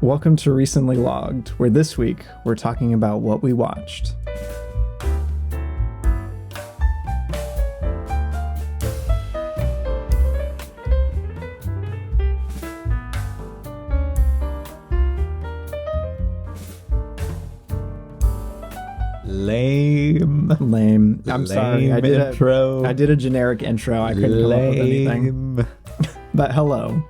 Welcome to Recently Logged, where this week we're talking about what we watched. Lame. I'm sorry. I did a generic intro. I couldn't come up with anything. But hello.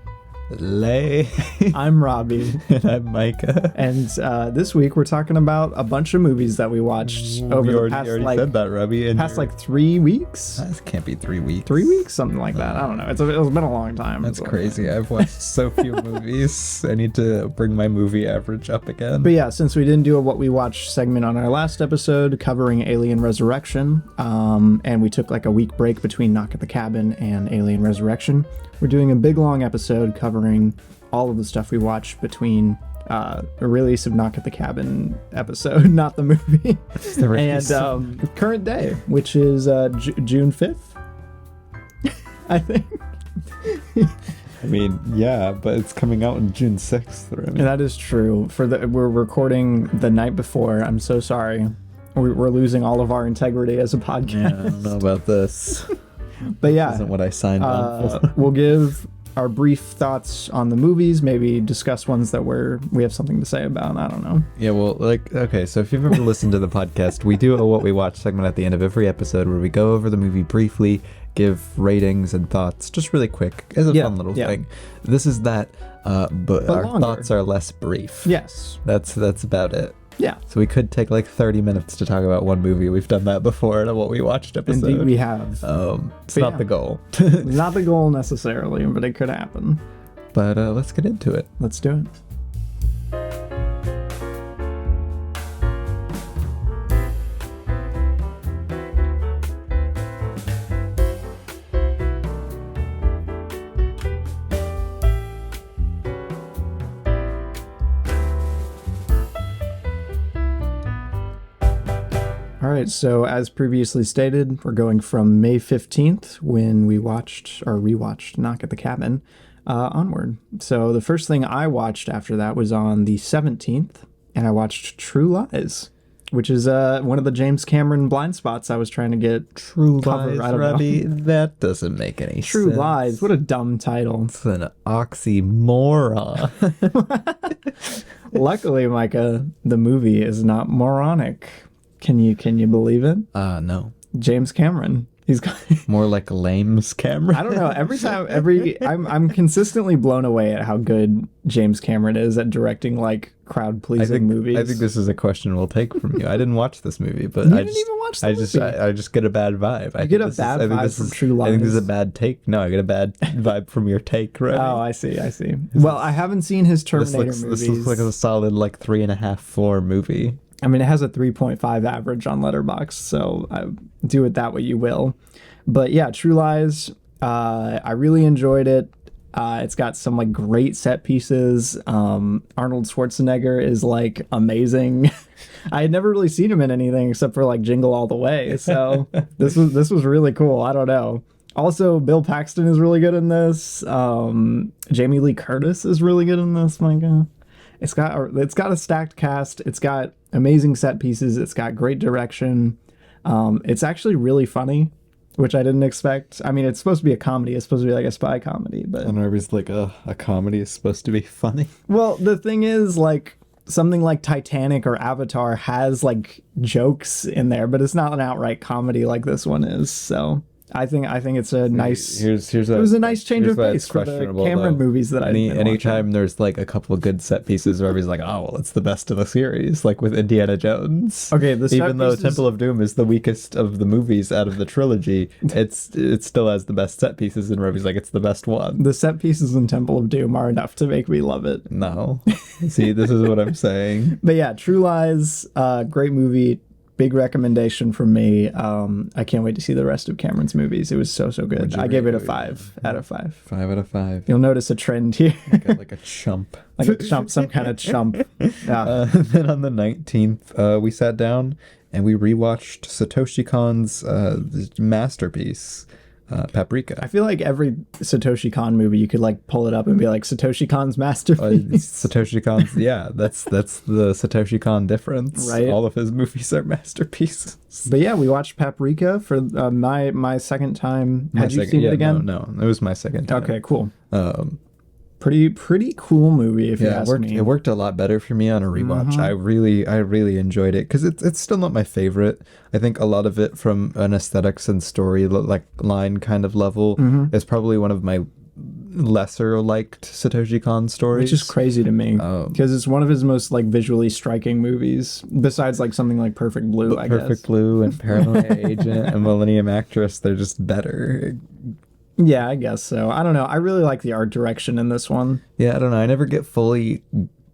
I'm Robbie. And I'm Micah. And this week we're talking about a bunch of movies that we watched over the past said that, Robbie, past 3 weeks. That can't be 3 weeks. 3 weeks? Something like that. I don't know. It's been a long time. That's crazy. I've watched so few movies. I need to bring my movie average up again. But yeah, since we didn't do a What We Watched segment on our last episode covering Alien Resurrection, and we took like a week break between Knock at the Cabin and Alien Resurrection, we're doing a big long episode covering all of the stuff we watched between the release of Knock at the Cabin episode, not the movie, and current day, which is June 5th, I think. I mean, yeah, but it's coming out on June 6th. Right? That is true. We're recording the night before. I'm so sorry. We're losing all of our integrity as a podcast. Yeah, I don't know about this. But yeah, this isn't what I signed on for. We'll give our brief thoughts on the movies, maybe discuss ones that we have something to say about. I don't know. Yeah, well, okay, so if you've ever listened to the podcast, we do a What We Watch segment at the end of every episode where we go over the movie briefly, give ratings and thoughts, just really quick, as a fun little thing. This is that, but our longer. Thoughts are less brief. Yes. That's about it. Yeah. So we could take 30 minutes to talk about one movie. We've done that before in a What We Watched episode. Indeed we have. It's not the goal. Not the goal necessarily, but it could happen. But let's get into it. Let's do it. All right, so as previously stated, we're going from May 15th, when we rewatched Knock at the Cabin, onward. So the first thing I watched after that was on the 17th, and I watched True Lies, which is one of the James Cameron blind spots I was trying to get True Lies, Robbie? That doesn't make any sense. True Lies, what a dumb title. It's an oxymoron. Luckily, Micah, the movie is not moronic. Can you believe it? No. James Cameron. He's got more like Lames Cameron. I don't know. I'm consistently blown away at how good James Cameron is at directing crowd pleasing movies. I think this is a question we'll take from you. I didn't watch this movie, but I just get a bad vibe. I get a bad vibe from True Lies. I think this is a bad take. No, I get a bad vibe from your take, right? Oh, I see. Well, I haven't seen his Terminator movies. This looks like a solid 3.5, 4 movie. I mean, it has a 3.5 average on Letterboxd, so do it that way you will. But yeah, True Lies, I really enjoyed it. It's got some great set pieces. Arnold Schwarzenegger is amazing. I had never really seen him in anything except for Jingle All the Way. So this was really cool. I don't know. Also, Bill Paxton is really good in this. Jamie Lee Curtis is really good in this. My God. It's got a stacked cast. It's got amazing set pieces. It's got great direction. It's actually really funny, which I didn't expect. I mean, it's supposed to be a comedy. It's supposed to be a spy comedy, but and everybody's a comedy is supposed to be funny. Well, the thing is, something like Titanic or Avatar has jokes in there, but it's not an outright comedy like this one is. So I think it's a nice. It was a nice change of pace for the Cameron movies that anytime there's a couple of good set pieces where everybody's oh, well, it's the best of the series, with Indiana Jones. Okay, even though Temple of Doom is the weakest of the movies out of the trilogy, it still has the best set pieces, and Robbie's it's the best one. The set pieces in Temple of Doom are enough to make me love it. No, see, this is what I'm saying. But yeah, True Lies, great movie. Big recommendation from me. I can't wait to see the rest of Cameron's movies. It was so good. I gave it a 5 out of 5. 5 out of 5. You'll notice a trend here. like a chump. Some kind of chump. Yeah. Then on the 19th, we sat down and we rewatched Satoshi Kon's masterpiece, Paprika. I feel like every Satoshi Kon movie, you could like pull it up and be like Satoshi Kon's masterpiece. Satoshi Kon's, yeah, that's the Satoshi Kon difference. Right. All of his movies are masterpieces. But yeah, we watched Paprika for my second time. Had you seen it again? No, it was my second time. Okay, cool. Pretty cool movie, if you ask me. It worked a lot better for me on a rewatch. I really enjoyed it because it's still not my favorite. I think a lot of it from an aesthetics and story like line kind of level is probably one of my lesser liked Satoshi Kon stories, which is crazy to me because it's one of his most like visually striking movies, besides like something like Perfect Blue. I guess Perfect Blue and Paranoia Agent and Millennium Actress, they're just better. Yeah, I guess so. I don't know. I really like the art direction in this one. Yeah, I don't know. I never get fully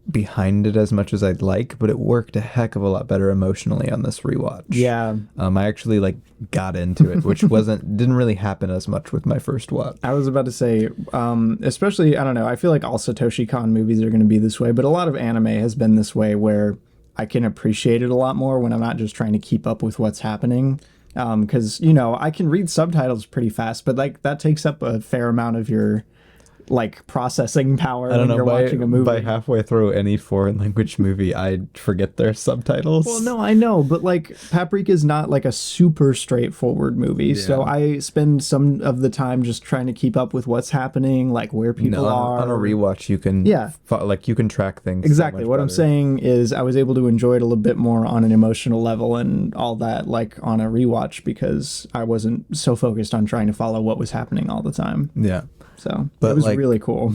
behind it as much as I'd like, but it worked a heck of a lot better emotionally on this rewatch. Yeah. I actually like got into it, which didn't really happen as much with my first watch. I was about to say, especially, I don't know, I feel like all Satoshi Kon movies are going to be this way, but a lot of anime has been this way where I can appreciate it a lot more when I'm not just trying to keep up with what's happening. Because, I can read subtitles pretty fast, but like that takes up a fair amount of your like processing power when you're watching a movie. By halfway through any foreign language movie, I forget their subtitles. Well, no, I know, but like Paprika is not like a super straightforward movie, so I spend some of the time just trying to keep up with what's happening, like where people are. On a rewatch, you can you can track things. Exactly. So what I'm saying is I was able to enjoy it a little bit more on an emotional level and all that, like on a rewatch, because I wasn't so focused on trying to follow what was happening all the time. Yeah. So it was like, really cool.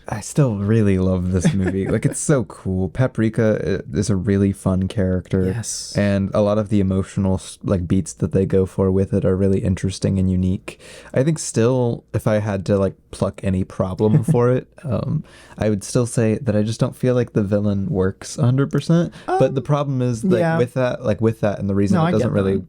I still really love this movie. Like, it's so cool. Paprika is a really fun character. Yes. And a lot of the emotional like beats that they go for with it are really interesting and unique. I think still, if I had to like pluck any problem for it, I would still say that I just don't feel like the villain works 100%. But the problem is that with that and the reason it doesn't really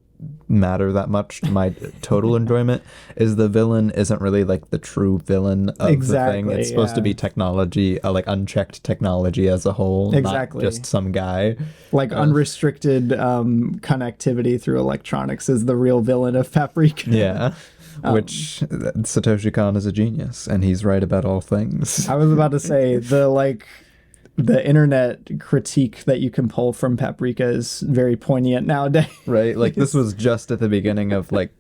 matter that much to my total enjoyment is the villain isn't really like the true villain of the thing. It's supposed to be technology, like unchecked technology as a whole, not just some guy. Like unrestricted connectivity through electronics is the real villain of Paprika. Yeah. Which Satoshi Kon is a genius, and he's right about all things. I was about to say the internet critique that you can pull from Paprika is very poignant nowadays. Right? Like, this was just at the beginning of, like,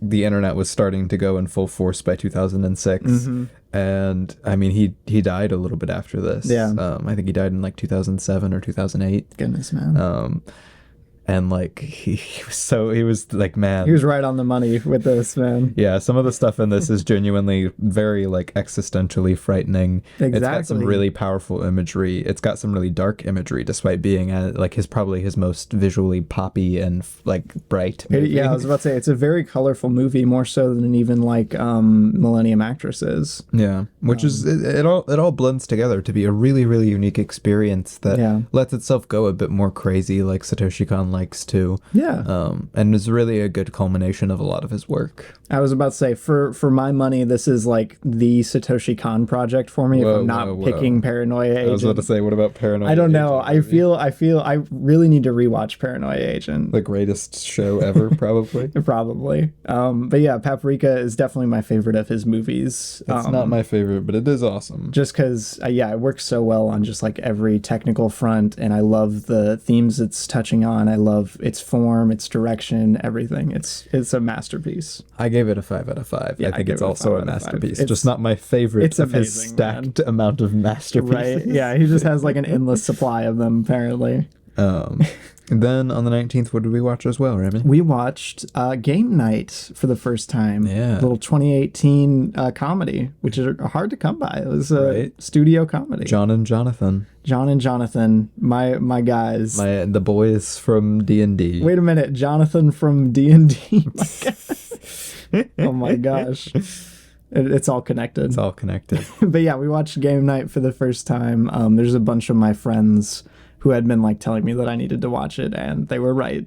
the internet was starting to go in full force by 2006. Mm-hmm. And, I mean, he died a little bit after this. Yeah. I think he died in, like, 2007 or 2008. Goodness, man. And like he was like, man, he was right on the money with this, man. Yeah, some of the stuff in this is genuinely very like existentially frightening. Exactly. It's got some really powerful imagery. It's got some really dark imagery, despite being like probably his most visually poppy and like bright movie. Yeah, I was about to say it's a very colorful movie, more so than even like Millennium Actress is. Yeah, which is it all blends together to be a really, really unique experience that lets itself go a bit more crazy, like Satoshi Kon likes to. Yeah. And is really a good culmination of a lot of his work. I was about to say, for my money, this is like the Satoshi Kon project for me. If I'm not picking Paranoia Agent. I was about to say, what about Paranoia Agent? I don't know. I feel I really need to rewatch Paranoia Agent. The greatest show ever, probably. Probably. But yeah, Paprika is definitely my favorite of his movies. It's not my favorite, but it is awesome. Just because, it works so well on just like every technical front, and I love the themes it's touching on. I love its form, its direction, everything. It's a masterpiece. I gave it a 5 out of 5. Yeah, I think it's also a masterpiece. It's just not my favorite. It's of amazing, his stacked amount of masterpieces. Right? Yeah, he just has like an endless supply of them, apparently. Then on the 19th, what did we watch as well, Remy? We watched Game Night for the first time. Yeah. A little 2018 comedy, which is hard to come by. It was a studio comedy. John and Jonathan, my guys. The boys from D&D. Wait a minute, Jonathan from D&D? Oh my gosh. It's all connected. It's all connected. But yeah, we watched Game Night for the first time. There's a bunch of my friends who had been like telling me that I needed to watch it, and they were right.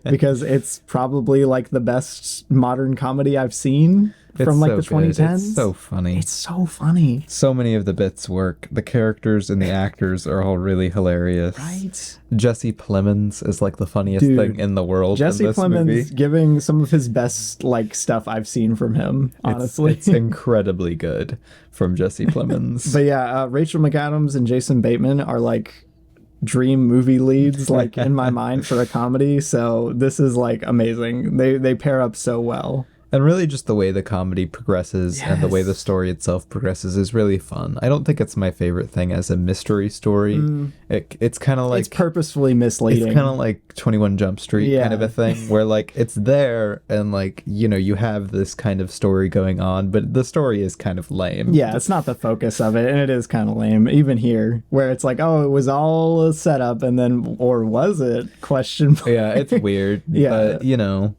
Because it's probably like the best modern comedy I've seen. from like the 2010s. It's so funny. It's so funny. So many of the bits work. The characters and the actors are all really hilarious. Right. Jesse Plemons is like the funniest thing in the world. Jesse in this Plemons movie. giving some of his best like stuff I've seen from him, honestly. It's incredibly good from Jesse Plemons. But yeah, Rachel McAdams and Jason Bateman are like dream movie leads, like in my mind for a comedy. So this is like amazing. They pair up so well. And really just the way the comedy progresses and the way the story itself progresses is really fun. I don't think it's my favorite thing as a mystery story. It's kind of like... It's purposefully misleading. It's kind of like 21 Jump Street kind of a thing where like it's there and like, you know, you have this kind of story going on, but the story is kind of lame. Yeah, it's not the focus of it, and it is kind of lame. Even here, where it's like, oh, it was all a setup, and then, or was it? Question mark. Yeah, it's weird. But, you know...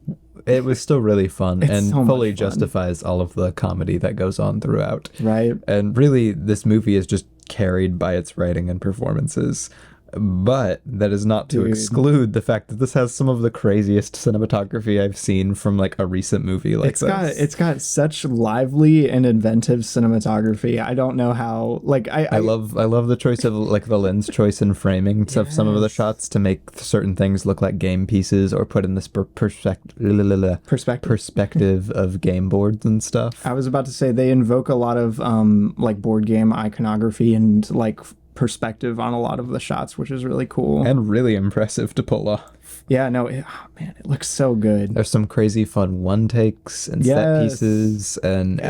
It was still really fun and so fully justifies all of the comedy that goes on throughout. Right. And really, this movie is just carried by its writing and performances. But that is not to exclude the fact that this has some of the craziest cinematography I've seen from like a recent movie like this. It's got such lively and inventive cinematography. I don't know how. Like I love the choice of like the lens choice and framing of some of the shots to make certain things look like game pieces or put in this perspective of game boards and stuff. I was about to say they invoke a lot of like board game iconography and like perspective on a lot of the shots, which is really cool and really impressive to pull off. Yeah, no, it looks so good. There's some crazy fun one takes and set pieces, and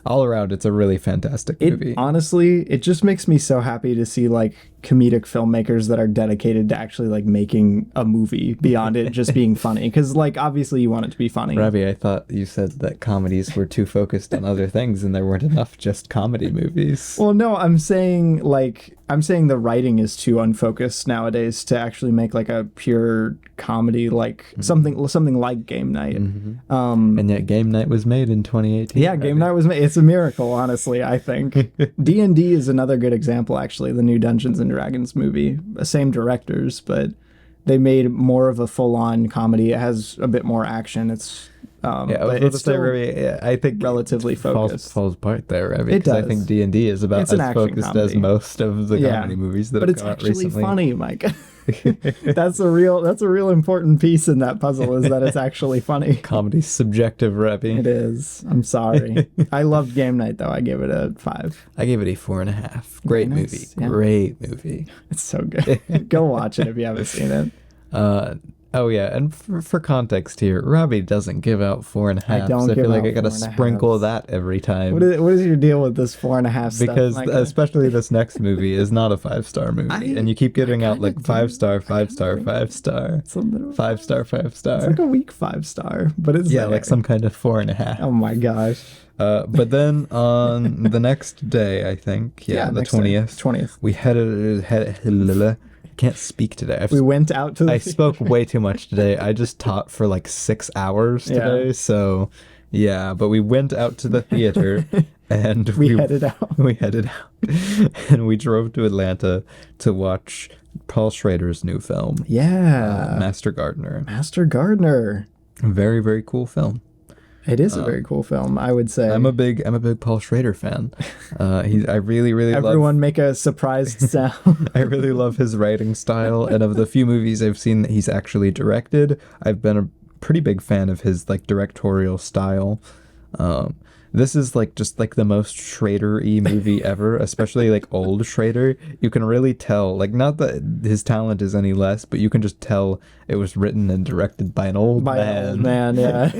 all around it's a really fantastic movie. Honestly, it just makes me so happy to see like comedic filmmakers that are dedicated to actually like making a movie beyond it just being funny, because like obviously you want it to be funny. Robbie, I thought you said that comedies were too focused on other things and there weren't enough just comedy movies. Well, no, I'm saying the writing is too unfocused nowadays to actually make like a pure comedy, like something like Game Night. And yet Game Night was made in 2018. Yeah, Game Night was made. It's a miracle, honestly, I think. D&D is another good example, actually, the new Dungeons and Dragons movie. Same directors, but they made more of a full-on comedy. It has a bit more action. It's but it's still I think relatively focused. Falls apart there, Robbie, because I think D&D is about as focused as most of the comedy movies that have come out recently. But it's actually funny, Micah. That's a real important piece in that puzzle, is that it's actually funny. Comedy's subjective, Robbie. It is. I'm sorry. I loved Game Night, though. I gave it a 5. I gave it a 4.5. Great movie. Yeah. Great movie. It's so good. Go watch it if you haven't seen it. Oh yeah, and for context here, Robbie doesn't give out 4.5. So I feel like I gotta sprinkle that every time. What is your deal with this 4.5 stuff? Because especially this next movie is not a 5-star movie, and you keep giving out like 5-star, 5-star, 5-star, 5-star, 5-star. It's like a weak 5-star, but it's like some kind of 4.5. Oh my gosh. But then on the next day, I think, the 20th, we headed. Can't speak today. We went out to I spoke way too much today. I just taught for like 6 hours today. So yeah, but we went out to the theater and we headed out. We headed out and we drove to Atlanta to watch Paul Schrader's new film. Yeah. Master Gardner. Master Gardner. Very, very cool film. It is a very cool film, I would say. I'm a big Paul Schrader fan. I really Everyone make a surprised sound. I really love his writing style, and of the few movies I've seen that he's actually directed, I've been a pretty big fan of his like directorial style. This is like just like the most Schrader-y movie ever, especially like old Schrader. You can really tell, like, not that his talent is any less, but you can just tell it was written and directed by an old man. An old man, yeah.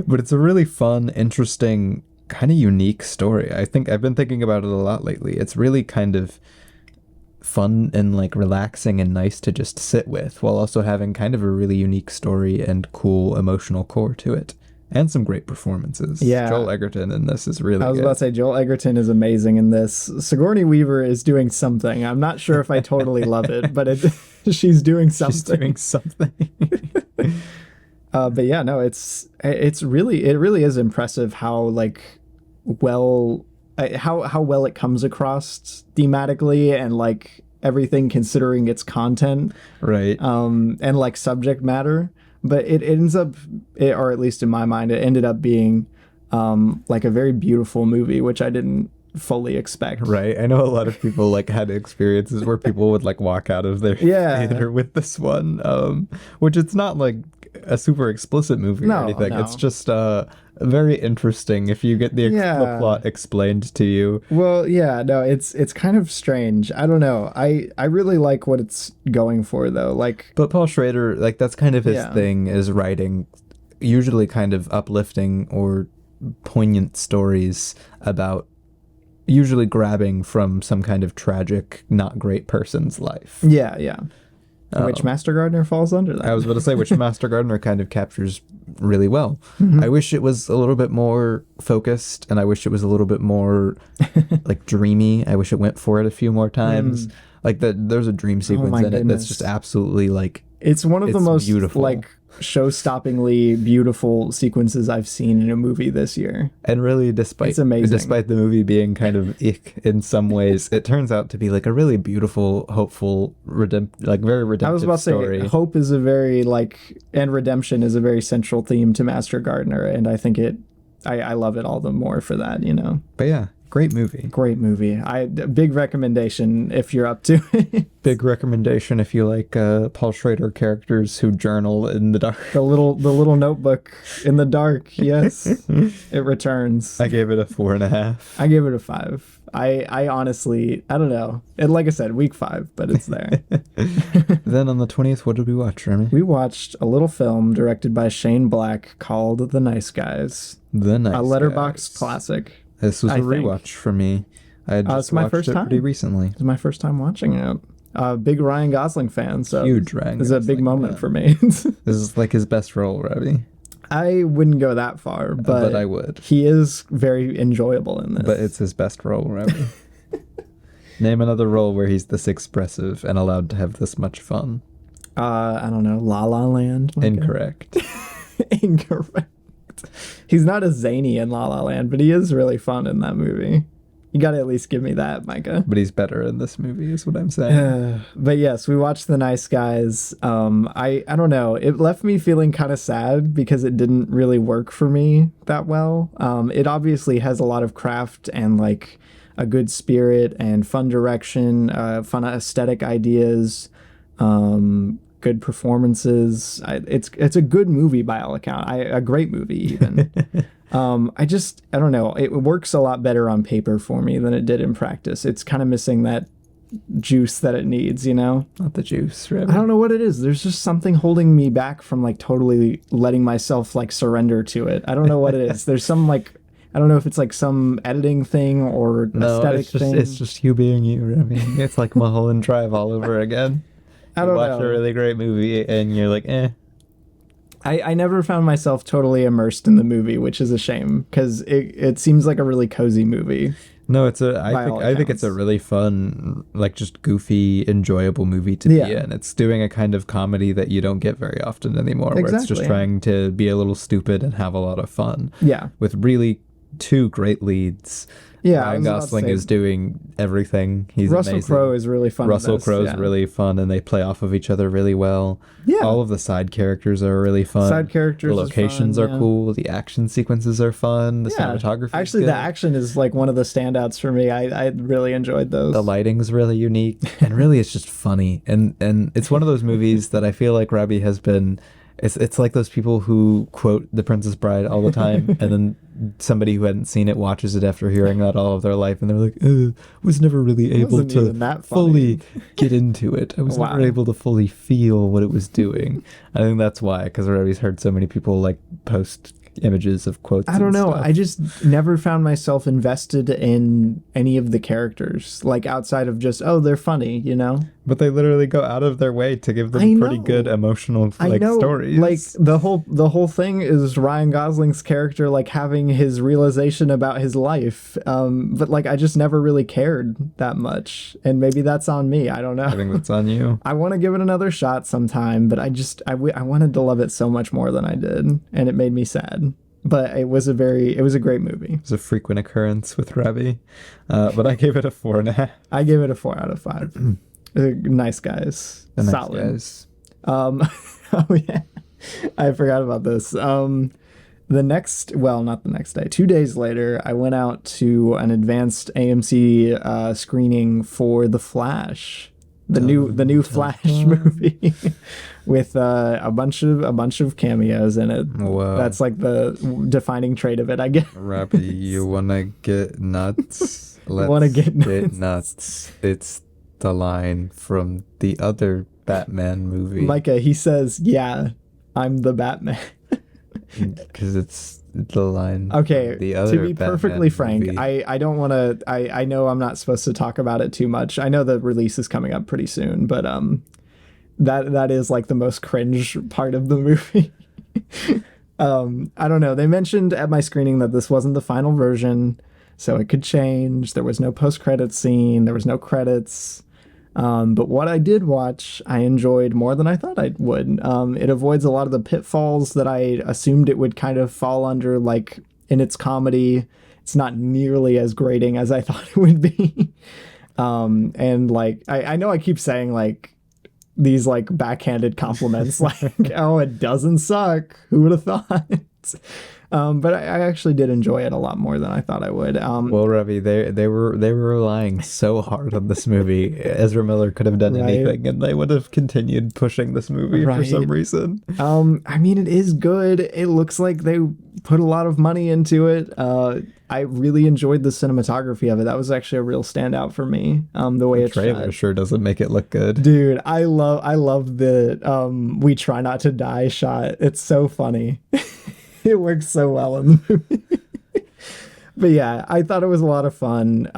But it's a really fun, interesting, kind of unique story. I think I've been thinking about it a lot lately. It's really kind of fun and like relaxing and nice to just sit with, while also having kind of a really unique story and cool emotional core to it. And some great performances. Yeah. Joel Egerton in this is really good. I was about to say, Joel Egerton is amazing in this. Sigourney Weaver is doing something. I'm not sure if I totally love it, but she's doing something. She's doing something. But yeah, no, it really is impressive how like how well it comes across thematically and like everything, considering its content. Right. And like subject matter. But it ends up, or at least in my mind, it ended up being like a very beautiful movie, which I didn't fully expect. Right. I know a lot of people like had experiences where people would like walk out of their theater with this one, which it's not like a super explicit movie or anything. No. It's just very interesting if you get the plot explained to you. Well, yeah, no, it's kind of strange. I don't know. I really like what it's going for though. Like, but Paul Schrader, like that's kind of his thing, is writing usually kind of uplifting or poignant stories about usually grabbing from some kind of tragic, not great person's life. Yeah. Which Master Gardner falls under that. I was about to say, which Master Gardner kind of captures really well. Mm-hmm. I wish it was a little bit more focused, and I wish it was a little bit more like dreamy. I wish it went for it a few more times. Like there's a dream sequence in it that's just absolutely like, it's one of the most beautiful, like show-stoppingly beautiful sequences I've seen in a movie this year. And really, despite the movie being kind of ick in some ways, it turns out to be like a really beautiful, hopeful, very redemptive story. I was about to say, hope is a very and redemption is a very central theme to Master Gardner, and I think I love it all the more for that, you know. But yeah, great movie. Great movie. Big recommendation if you're up to it. Big recommendation if you like Paul Schrader characters who journal in the dark. The little notebook in the dark. Yes, it returns. I gave it a 4.5. I gave it a 5. I honestly, I don't know. And like I said, week 5, but it's there. Then on the 20th, what did we watch, Remy? We watched a little film directed by Shane Black called The Nice Guys. The Nice Guys. A Letterboxd classic. This was a rewatch for me. I had just watched it pretty recently. It's my first time watching it. Big Ryan Gosling fan, so huge Ryan. This is a big moment for me. This is like his best role, Robbie. I wouldn't go that far, but I would. He is very enjoyable in this. But it's his best role, Robbie. Name another role where he's this expressive and allowed to have this much fun. I don't know. La La Land. Micah? Incorrect. Incorrect. He's not as zany in La La Land, but he is really fun in that movie. You gotta at least give me that, Micah. But he's better in this movie, is what I'm saying. But yes, we watched The Nice Guys. I don't know. It left me feeling kind of sad because it didn't really work for me that well. It obviously has a lot of craft and like a good spirit and fun direction, fun aesthetic ideas, good performances. It's a good movie by all account. A great movie even. I don't know. It works a lot better on paper for me than it did in practice. It's kind of missing that juice that it needs, you know? Not the juice, really. I don't know what it is. There's just something holding me back from like totally letting myself like surrender to it. I don't know what it is. There's some like, I don't know if it's like some editing thing or aesthetic thing. It's just you being you. I mean, it's like Mulholland Drive all over again. I don't know. You watch a really great movie and you're like, eh. I never found myself totally immersed in the movie, which is a shame because it seems like a really cozy movie. No, I think it's a really fun, like just goofy, enjoyable movie to be in. It's doing a kind of comedy that you don't get very often anymore, where it's just trying to be a little stupid and have a lot of fun. Yeah. With really 2 great leads. Yeah, Ryan Gosling is doing everything. He's Russell amazing. Crowe is really fun. Russell Crowe's really fun, and they play off of each other really well. Yeah. All of the side characters are really fun. Side characters, the locations are cool. The action sequences are fun. The cinematography. Actually, the action is like one of the standouts for me. I really enjoyed those. The lighting's really unique, and really, it's just funny. And it's one of those movies that I feel like Robbie has been. It's like those people who quote The Princess Bride all the time, and then somebody who hadn't seen it watches it after hearing that all of their life, and they're like, was never really able to fully get into it. I was never able to fully feel what it was doing. I think that's why, because I've always heard so many people like post images of quotes. I don't know. Stuff. I just never found myself invested in any of the characters, like outside of just, they're funny, you know? But they literally go out of their way to give them pretty good emotional stories. Like the whole thing is Ryan Gosling's character like having his realization about his life. But like I just never really cared that much. And maybe that's on me. I don't know. I think that's on you. I want to give it another shot sometime, but I wanted to love it so much more than I did, and it made me sad. But it was a great movie. It was a frequent occurrence with Robbie. But I gave it a 4.5. I gave it a 4 out of 5. Nice Guys. Solid. Nice Guys. Oh yeah. I forgot about this. Not the next day, 2 days later, I went out to an advanced AMC screening for The Flash, the new Flash movie, with a bunch of cameos in it. Whoa. That's like the defining trait of it, I guess. Robbie, you wanna get nuts? Let's Wanna get nuts. It's the line from the other Batman movie. Micah, he says, "Yeah, I'm the Batman." Because it's the line. Okay, the other to be Batman perfectly frank, movie. I don't want to. I know I'm not supposed to talk about it too much. I know the release is coming up pretty soon, but that is like the most cringe part of the movie. I don't know. They mentioned at my screening that this wasn't the final version, so it could change. There was no post-credit scene. There was no credits. But what I did watch, I enjoyed more than I thought I would. It avoids a lot of the pitfalls that I assumed it would kind of fall under, like in its comedy. It's not nearly as grating as I thought it would be. And like, I know I keep saying like these like backhanded compliments, like, oh, it doesn't suck. Who would have thought? But I actually did enjoy it a lot more than I thought I would. Well, Robbie, they were relying so hard on this movie. Ezra Miller could have done anything, and they would have continued pushing this movie for some reason. I mean, it is good. It looks like they put a lot of money into it. I really enjoyed the cinematography of it. That was actually a real standout for me. The way it's trailer shot. sure doesn't make it look good, dude. I love the "We Try Not to Die" shot. It's so funny. It works so well in the movie. But yeah, I thought it was a lot of fun.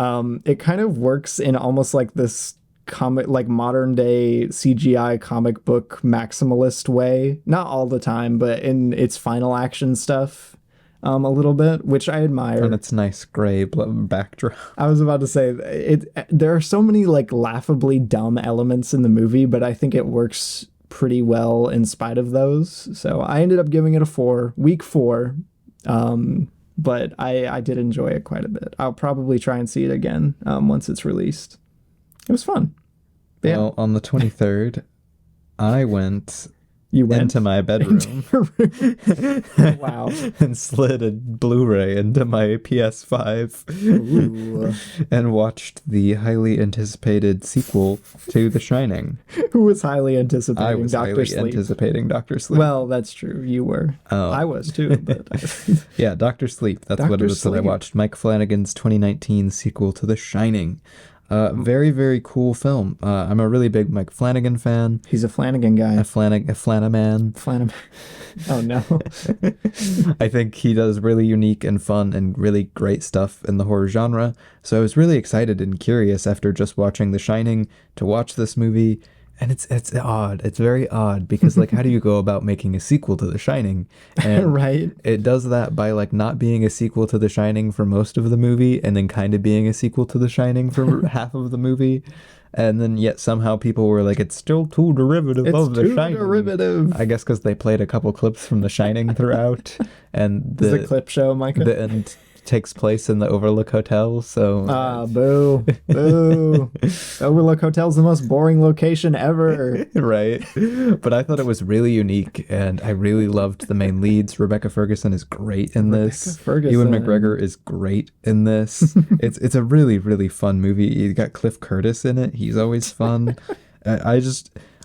It kind of works in almost like this comic, like modern day CGI comic book maximalist way. Not all the time, but in its final action stuff, a little bit, which I admire. And its nice gray backdrop. I was about to say there are so many like laughably dumb elements in the movie, but I think it works pretty well in spite of those. So I ended up giving it a 4, week 4. But I did enjoy it quite a bit. I'll probably try and see it again once it's released. It was fun. But well, on the 23rd, I went into my bedroom. Wow. And slid a Blu-ray into my PS5 and watched the highly anticipated sequel to The Shining. Who was highly anticipating I was Dr. highly Sleep? anticipating Dr. Sleep. Well, that's true. You were. Oh. I was too. But yeah, Dr. Sleep. That's what it was that I watched. Mike Flanagan's 2019 sequel to The Shining. Very, very cool film. I'm a really big Mike Flanagan fan. He's a Flanagan guy. A Flanaman. Oh, no. I think he does really unique and fun and really great stuff in the horror genre. So I was really excited and curious after just watching The Shining to watch this movie. And it's odd. It's very odd because, like, how do you go about making a sequel to The Shining? And right. It does that by, like, not being a sequel to The Shining for most of the movie and then kind of being a sequel to The Shining for half of the movie. And then yet somehow people were like, it's still too derivative of The Shining. It's too derivative. I guess because they played a couple clips from The Shining throughout. And the clip show, Micah? The end takes place in the Overlook Hotel, so boo Overlook Hotel's the most boring location ever. Right. But I thought it was really unique and I really loved the main leads. Rebecca Ferguson is great in this. Ewan McGregor is great in this. It's a really, really fun movie. You got Cliff Curtis in it. He's always fun.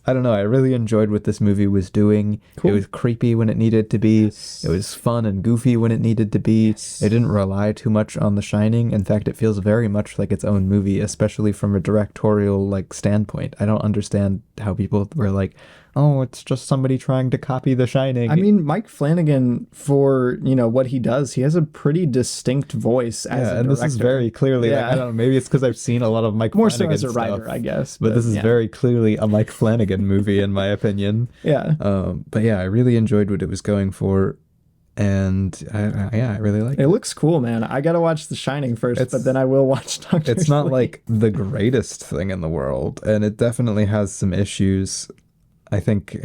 I don't know. I really enjoyed what this movie was doing. Cool. It was creepy when it needed to be. Yes. It was fun and goofy when it needed to be. Yes. It didn't rely too much on The Shining. In fact, it feels very much like its own movie, especially from a directorial standpoint. I don't understand how people were like, oh, it's just somebody trying to copy The Shining. I mean, Mike Flanagan, for, what he does, he has a pretty distinct voice as a director. This is very clearly, I don't know, maybe it's because I've seen a lot of Mike Flanagan more so as a writer, I guess. But this is very clearly a Mike Flanagan movie, in my opinion. Yeah. But yeah, I really enjoyed what it was going for. And I really like it. It looks cool, man. I gotta watch The Shining first, but then I will watch Dr. Sleep. It's not like the greatest thing in the world, and it definitely has some issues. I think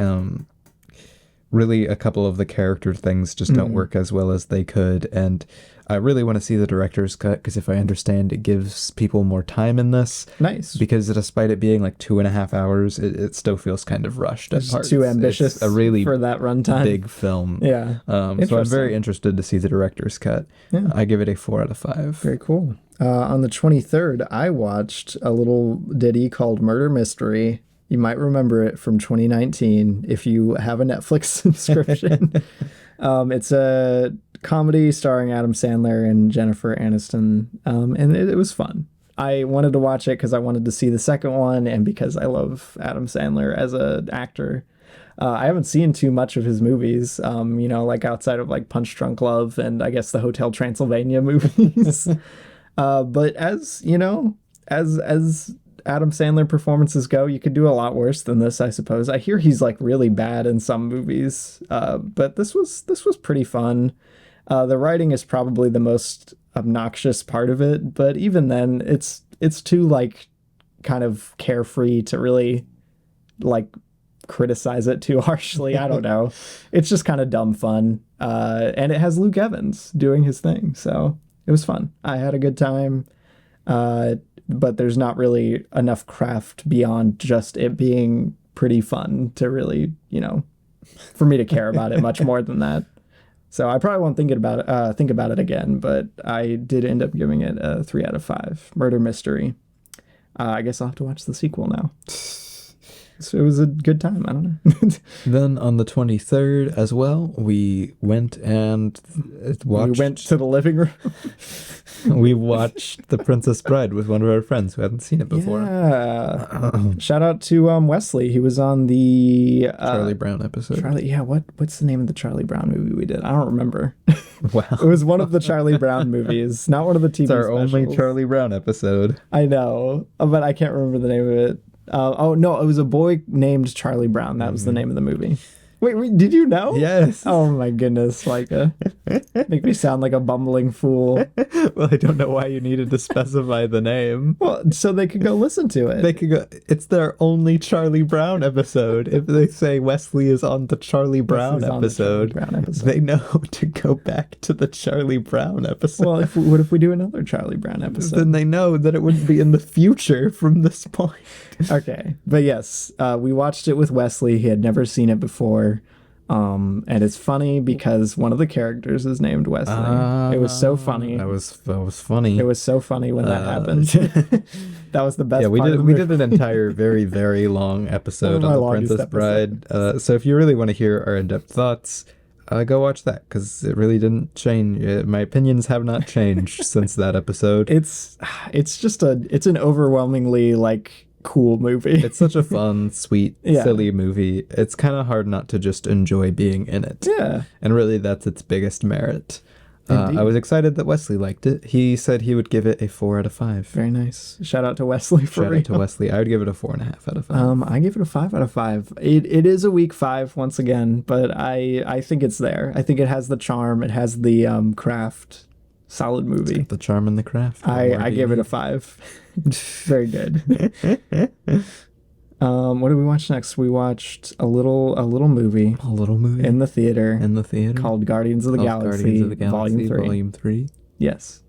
really a couple of the character things just don't work as well as they could. And I really want to see the director's cut because if I understand, it gives people more time in this. Nice. Because despite it being like 2.5 hours, it still feels kind of rushed at parts. Too ambitious it's a really for that runtime. big film. Yeah. So I'm very interested to see the director's cut. Yeah. I give it a 4 out of 5. Very cool. On the 23rd, I watched a little ditty called Murder Mystery. You might remember it from 2019 if you have a Netflix subscription. It's a comedy starring Adam Sandler and Jennifer Aniston, and it was fun. I wanted to watch it because I wanted to see the second one and because I love Adam Sandler as an actor. I haven't seen too much of his movies, like outside of like Punch Drunk Love and I guess the Hotel Transylvania movies. But as Adam Sandler performances go, you could do a lot worse than this, I suppose. I hear he's like really bad in some movies, but this was pretty fun. The writing is probably the most obnoxious part of it, but even then, it's too like kind of carefree to really like criticize it too harshly. I don't know. It's just kind of dumb fun, and it has Luke Evans doing his thing, so it was fun. I had a good time. But there's not really enough craft beyond just it being pretty fun to really, for me to care about it much more than that. So I probably won't think about it again, but I did end up giving it a 3 out of 5. Murder Mystery. I guess I'll have to watch the sequel now. So it was a good time. I don't know. Then on the 23rd as well, we went and watched... We went to the living room. We watched The Princess Bride with one of our friends who hadn't seen it before. Yeah. Shout out to Wesley. He was on the... Charlie Brown episode. What's the name of the Charlie Brown movie we did? I don't remember. Wow. It was one of the Charlie Brown movies, not one of the TV specials. It's our only Charlie Brown episode. I know, but I can't remember the name of it. No, it was A Boy Named Charlie Brown. That was the name of the movie. Wait, did you know? Yes. Oh my goodness, Micah. Make me sound like a bumbling fool. Well, I don't know why you needed to specify the name. Well, so they could go listen to it. They could go. It's their only Charlie Brown episode. If they say Wesley is on the Charlie Brown episode, they know to go back to the Charlie Brown episode. Well, what if we do another Charlie Brown episode? Then they know that it wouldn't be in the future from this point. Okay. But yes, we watched it with Wesley. He had never seen it before. And it's funny because one of the characters is named Wesley. It was so funny. That was funny. It was so funny when that happened. That was the best. Yeah, we did an entire very, very long episode on The Princess Bride. So if you really want to hear our in-depth thoughts, go watch that because it really didn't change. My opinions have not changed since that episode. It's an overwhelmingly like cool movie. It's such a fun, sweet, silly movie. It's kind of hard not to just enjoy being in it. Yeah. And really that's its biggest merit. I was excited that Wesley liked it. He said he would give it a 4 out of 5. Very nice. Shout out to Wesley Shout out to Wesley. I would give it a 4.5 out of 5. I give it a 5 out of 5. It is a weak 5 once again, but I think it's there. I think it has the charm. It has the craft. Solid movie. The charm and the craft. I give it a 5. Very good. What did we watch next? We watched a little movie. A little movie in the theater. Called Guardians of the Galaxy. Volume 3. Yes.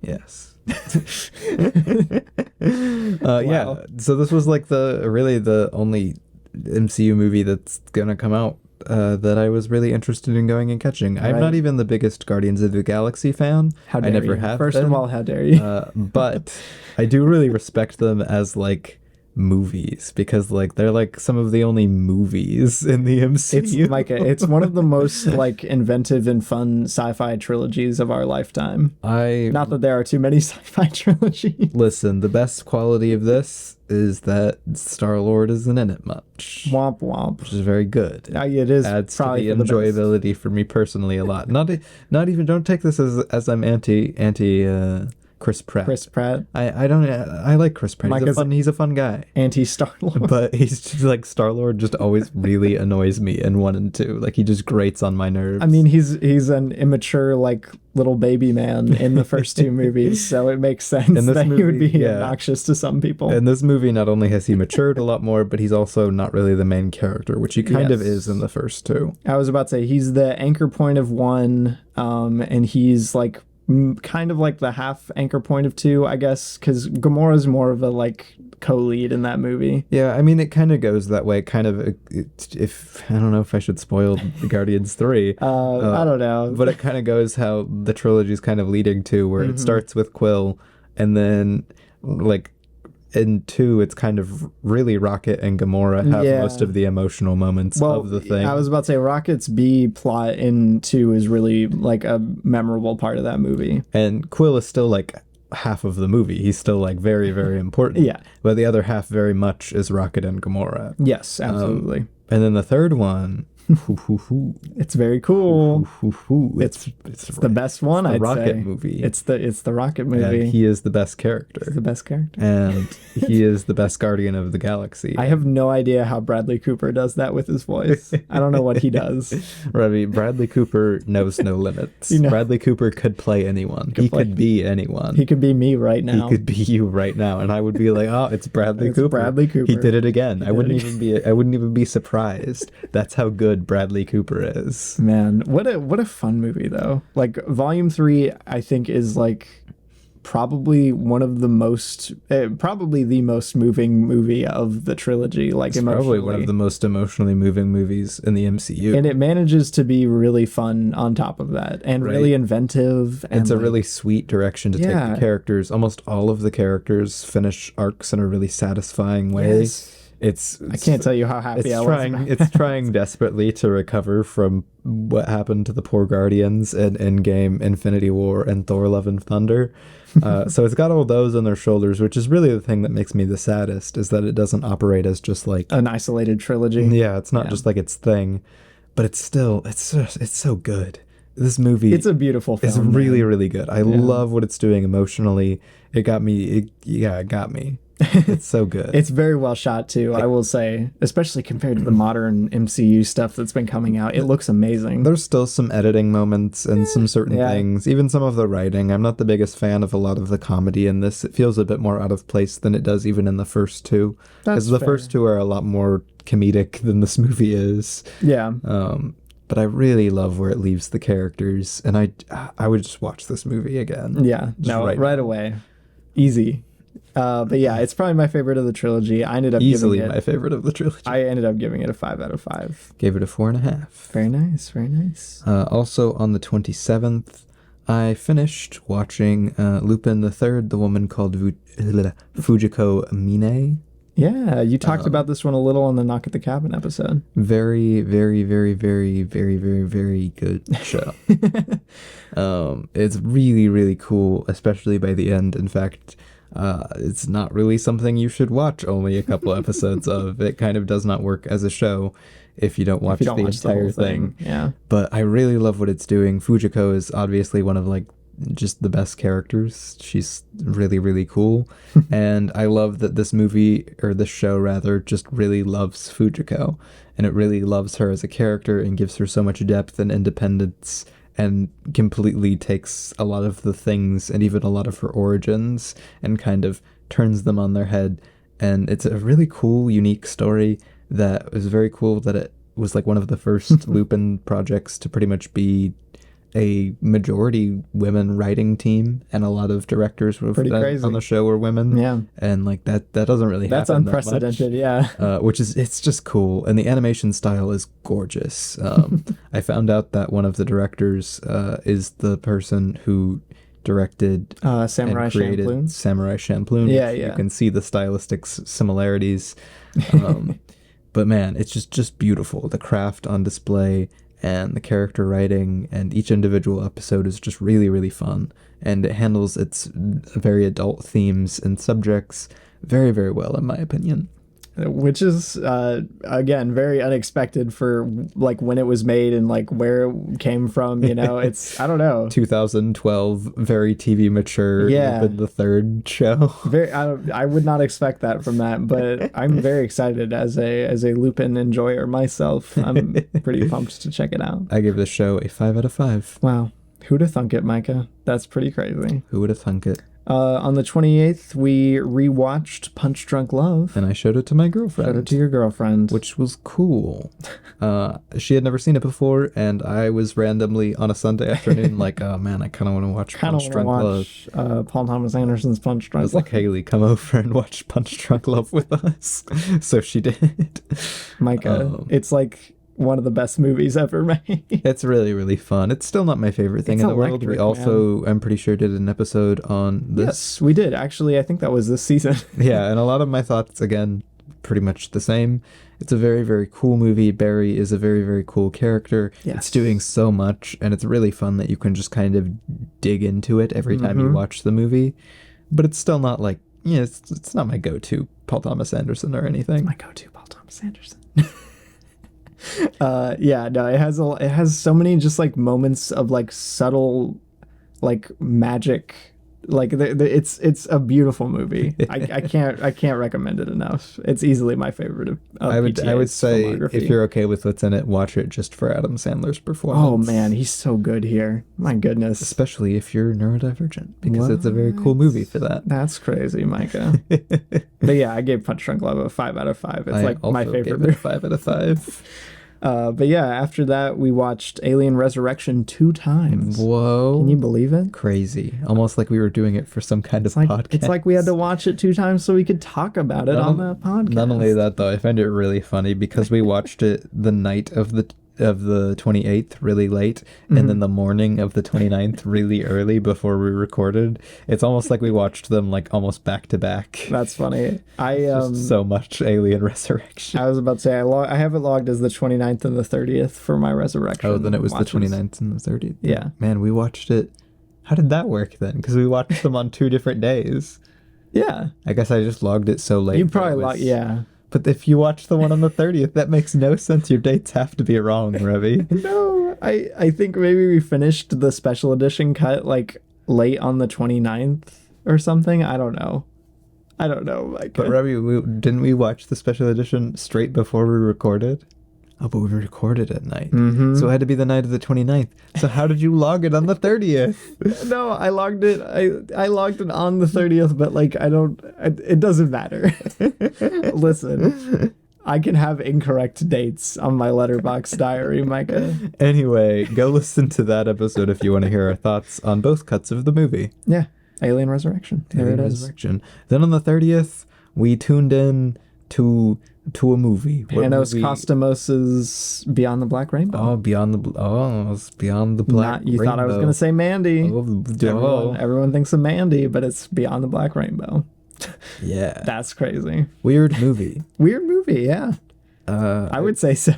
Wow. Yeah. So this was like the only MCU movie that's gonna come out that I was really interested in going and catching. Right. I'm not even the biggest Guardians of the Galaxy fan. How dare I never you? have First been. of all, how dare you? But I do really respect them as like movies because like they're like some of the only movies in the MCU. It's Micah, it's one of the most like inventive and fun sci-fi trilogies of our lifetime. Not that there are too many sci-fi trilogies. Listen, the best quality of this is that Star-Lord isn't in it much. Womp womp. Which is very good. It is adds probably to the enjoyability for me personally a lot. Not even, don't take this as I'm anti Chris Pratt. I like Chris Pratt. He's a fun guy. Anti-Star-Lord. But he's just like Star-Lord just always really annoys me in 1 and 2. Like he just grates on my nerves. I mean, he's an immature like little baby man in the first 2 movies, so it makes sense that he would be obnoxious to some people. In this movie, not only has he matured a lot more, but he's also not really the main character, which he kind of is in the first 2. I was about to say he's the anchor point of 1, and he's like kind of like the half anchor point of 2, I guess, because Gamora's more of a like co-lead in that movie. Yeah, I mean, it kind of goes that way. Kind of, if I don't know if I should spoil the Guardians 3. I don't know, but it kind of goes how the trilogy is kind of leading to, where it starts with Quill, and then like in 2, it's kind of really Rocket and Gamora have most of the emotional moments of the thing. I was about to say Rocket's B plot in 2 is really like a memorable part of that movie. And Quill is still like half of the movie. He's still like very, very important. Yeah. But the other half very much is Rocket and Gamora. Yes, absolutely. And then the third one, it's very cool. It's right. the best one. It's the I'd Rocket say. movie. It's the Rocket movie. And he is the best character. He's the best character. And he is the best Guardian of the Galaxy. I have no idea how Bradley Cooper does that with his voice. I don't know what he does. Robbie, Bradley Cooper knows no limits. Bradley Cooper could play anyone. He could be anyone. He could be me right now. He could be you right now, and I would be like, "Oh, it's Bradley Cooper." Bradley Cooper. He did it again. I wouldn't even be surprised. That's how good Bradley Cooper is. Man, what a fun movie though. Like Volume 3, I think is like probably one of the most, probably the most moving movie of the trilogy. Like it's probably one of the most emotionally moving movies in the MCU, and it manages to be really fun on top of that, and really inventive. And it's a really sweet direction to take the characters. Almost all of the characters finish arcs in a really satisfying way. Yes. I can't tell you how happy I was about It's trying desperately to recover from what happened to the poor Guardians in Endgame, Infinity War, and Thor: Love and Thunder. So it's got all those on their shoulders, which is really the thing that makes me the saddest, is that it doesn't operate as just like an isolated trilogy. Yeah, it's not just like its thing, but it's still it's so good. This movie, it's a beautiful film. It's really, really good. I love what it's doing emotionally. It got me. It got me. It's so good. It's very well shot too, I will say, especially compared to the modern MCU stuff that's been coming out. It looks amazing. There's still some editing moments and some certain things, even some of the writing. I'm not the biggest fan of a lot of the comedy in this. It feels a bit more out of place than it does even in the first 2. Because the first 2 are a lot more comedic than this movie is. Yeah. But I really love where it leaves the characters, and I would just watch this movie again. Yeah, right away. Easy. But yeah, it's probably my favorite of the trilogy. I ended up easily my favorite of the trilogy. I ended up giving it a 5 out of 5. Gave it a 4.5. Very nice, very nice. Also on the 27th, I finished watching Lupin the Third, the woman called Fujiko Mine. Yeah, you talked about this one a little on the Knock at the Cabin episode. Very, very, very, very, very, very, very good show. It's really, really cool, especially by the end. In fact, it's not really something you should watch only a couple episodes of. It kind of does not work as a show if you don't watch the entire thing. Yeah. But I really love what it's doing. Fujiko is obviously one of like just the best characters. She's really, really cool. And I love that this movie, or this show rather, just really loves Fujiko. And it really loves her as a character and gives her so much depth and independence, and completely takes a lot of the things and even a lot of her origins and kind of turns them on their head. And it's a really cool, unique story that was very cool that it was like one of the first Lupin projects to pretty much be a majority women writing team, and a lot of directors on the show were women. Yeah. And like that doesn't really happen. That's unprecedented, Which is, it's just cool. And the animation style is gorgeous. I found out that one of the directors is the person who directed Samurai and created Champloo. Samurai Champloo. Yeah. You can see the stylistic similarities. But man, it's just beautiful. The craft on display and the character writing, and each individual episode is just really, really fun. And it handles its very adult themes and subjects very, very well, in my opinion. Which is, again, very unexpected for, like, when it was made and, like, where it came from, you know? It's, I don't know. 2012, very TV mature, Lupin the Third show. I would not expect that from that, but I'm very excited as a Lupin enjoyer myself. I'm pretty pumped to check it out. I give this show a 5 out of 5. Wow. Who'da thunk it, Micah? That's pretty crazy. Who would have thunk it? On the 28th, we rewatched Punch Drunk Love. And I showed it to my girlfriend. Showed it to your girlfriend. Which was cool. She had never seen it before, and I was randomly on a Sunday afternoon like, oh man, I kind of want to watch Punch Drunk Love. Paul Thomas Anderson's Punch Drunk Love. I was like, Haley, come over and watch Punch Drunk Love with us. So she did. Micah, it's like one of the best movies ever made. It's really, really fun. It's still not my favorite thing in the world. We also, I'm pretty sure, did an episode on this. Yes, we did. Actually, I think that was this season. Yeah, and a lot of my thoughts, again, pretty much the same. It's a very, very cool movie. Barry is a very, very cool character. Yes. It's doing so much, and it's really fun that you can just kind of dig into it every time you watch the movie. But it's still not like, it's not my go-to Paul Thomas Anderson or anything. My go-to Paul Thomas Anderson. It has so many just like moments of like subtle like magic, like it's a beautiful movie. I can't recommend it enough. It's easily my favorite of I would say if you're okay with what's in it, watch it just for Adam Sandler's performance. Oh man, he's so good here. My goodness. Especially if you're neurodivergent, because it's a very cool movie for that. That's crazy, Micah. But yeah, I gave Punch Drunk Love a 5 out of 5. It's like my favorite. Gave it a 5 out of 5. But yeah, after that, we watched Alien Resurrection 2 times. Whoa. Can you believe it? Crazy. Almost like we were doing it for some kind of podcast. It's like we had to watch it 2 times so we could talk about it on the podcast. Not only that, though, I find it really funny because we watched it the night of the 28th really late, and then the morning of the 29th really early before we recorded. It's almost like we watched them like almost back to back. That's funny. So much Alien Resurrection. I was about to say I have it logged as the 29th and the 30th for my Resurrection. Oh, then it was the 29th and the 30th. Yeah. Man, we watched it. How did that work then? Because we watched them on 2 different days. Yeah. I guess I just logged it so late. You probably yeah. But if you watch the one on the 30th, that makes no sense. Your dates have to be wrong, Robbie. No, I think maybe we finished the special edition cut like late on the 29th or something. I don't know. Micah. But Robbie, didn't we watch the special edition straight before we recorded? Oh, but we recorded at night. So it had to be the night of the 29th. So how did you log it on the 30th? No, I logged it. I logged it on the 30th, but like it doesn't matter. Listen, I can have incorrect dates on my Letterboxd diary, Micah. Anyway, go listen to that episode if you want to hear our thoughts on both cuts of the movie. Yeah, Alien Resurrection. There it is. Resurrection. Then on the 30th, we tuned in to a movie. Panos Costamos's Beyond the Black Rainbow. Oh, Beyond the Black Rainbow. You thought I was going to say Mandy. Oh, everyone thinks of Mandy, but it's Beyond the Black Rainbow. Yeah. That's crazy. Weird movie. Weird movie, yeah. I would say so.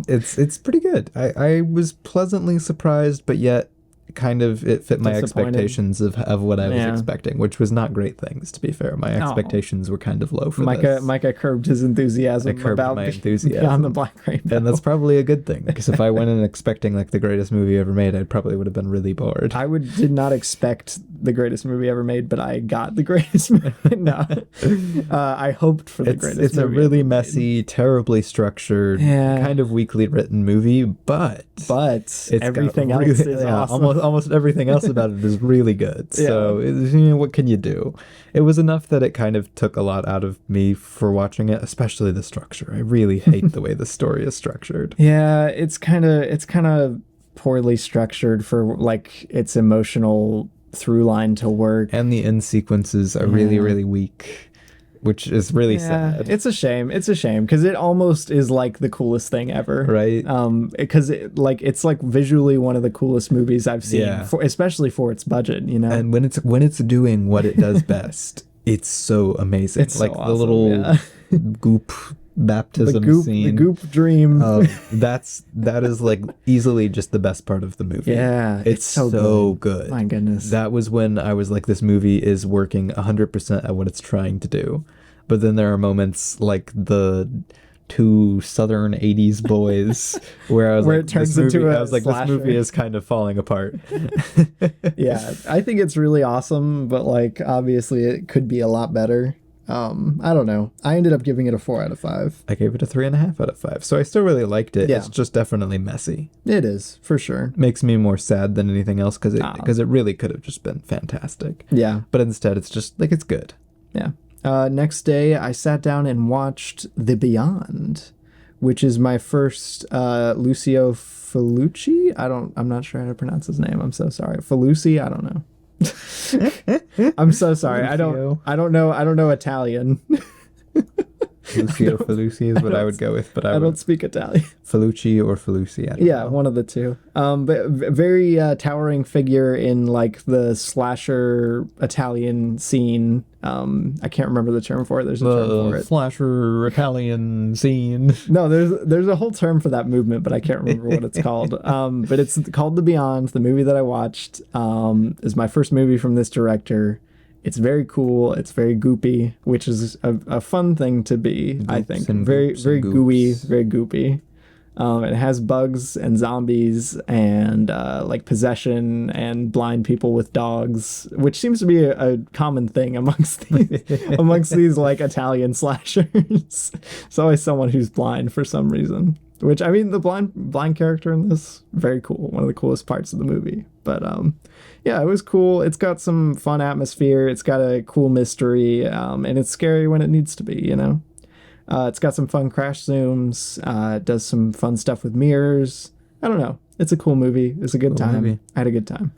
It's pretty good. I was pleasantly surprised, but yet kind of it fit my expectations of what I was expecting, which was not great things, to be fair. My expectations were kind of low for this. Micah curbed his enthusiasm about my enthusiasm Beyond the Black Rainbow. And that's probably a good thing, because if I went in expecting like the greatest movie ever made, I probably would have been really bored. Did not expect the greatest movie ever made, but I got the greatest movie. No. I hoped for the greatest movie. It's a really messy, terribly structured, kind of weakly written movie, but everything else is awesome. Almost everything else about it is really good. So, what can you do? It was enough that it kind of took a lot out of me for watching it, especially the structure. I really hate the way the story is structured. Yeah, it's kind of poorly structured for like its emotional through line to work. And the end sequences are really, really weak, which is really sad. It's a shame because it almost is like the coolest thing ever, right? Because it's like visually one of the coolest movies I've seen, especially for its budget, you know. And when it's doing what it does best, it's so amazing. It's like so awesome, the little goop baptism scene, the goop dream. That is like easily just the best part of the movie. Yeah, it's so good. My goodness, that was when I was like, this movie is working 100% at what it's trying to do. But then there are moments like the 2 Southern 80s boys where I was like, it turns into this movie is kind of falling apart. Yeah, I think it's really awesome, but like obviously it could be a lot better. I don't know. I ended up giving it a 4 out of 5. I gave it a 3.5 out of 5. So I still really liked it. Yeah. It's just definitely messy. It is, for sure. Makes me more sad than anything else because it really could have just been fantastic. Yeah. But instead, it's just like it's good. Yeah. Next day, I sat down and watched The Beyond, which is my first Lucio Fulci. I'm not sure how to pronounce his name. I'm so sorry. Fulci. I don't know. I'm so sorry. I don't know Italian. Lucio Fulci is what I would go with, but I don't speak Italian. Felucci or Feluci. I don't know. One of the two. But very towering figure in like the slasher Italian scene. I can't remember the term for it. There's a term for it. Slasher Italian scene. No, there's a whole term for that movement, but I can't remember what it's called. But it's called The Beyond. The movie that I watched is my first movie from this director. It's very cool. It's very goopy, which is a fun thing to be, goops, I think. Very gooey, very goopy. It has bugs and zombies and like possession and blind people with dogs, which seems to be a common thing amongst these like Italian slashers. It's always someone who's blind for some reason. Which, I mean, the blind character in this, very cool. One of the coolest parts of the movie. But, yeah, it was cool. It's got some fun atmosphere. It's got a cool mystery, and it's scary when it needs to be, you know? It's got some fun crash zooms. It does some fun stuff with mirrors. I don't know. It's a cool movie. It's a good time. Movie. I had a good time.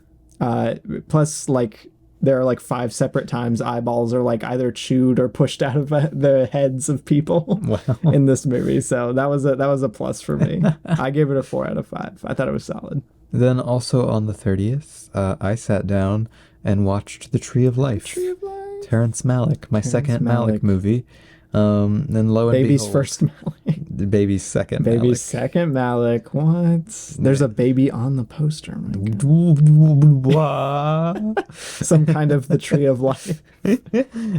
Plus, like, there are like 5 separate times eyeballs are like either chewed or pushed out of the heads of people in this movie. So that was a plus for me. I gave it a 4 out of 5. I thought it was solid. Then also on the 30th, I sat down and watched The Tree of Life. Terrence Malick, second Malick movie. Then lo and Baby's behold, first Malick. The baby's second Baby's Malick. second Malick. What? There's a baby on the poster. Some kind of The Tree of Life.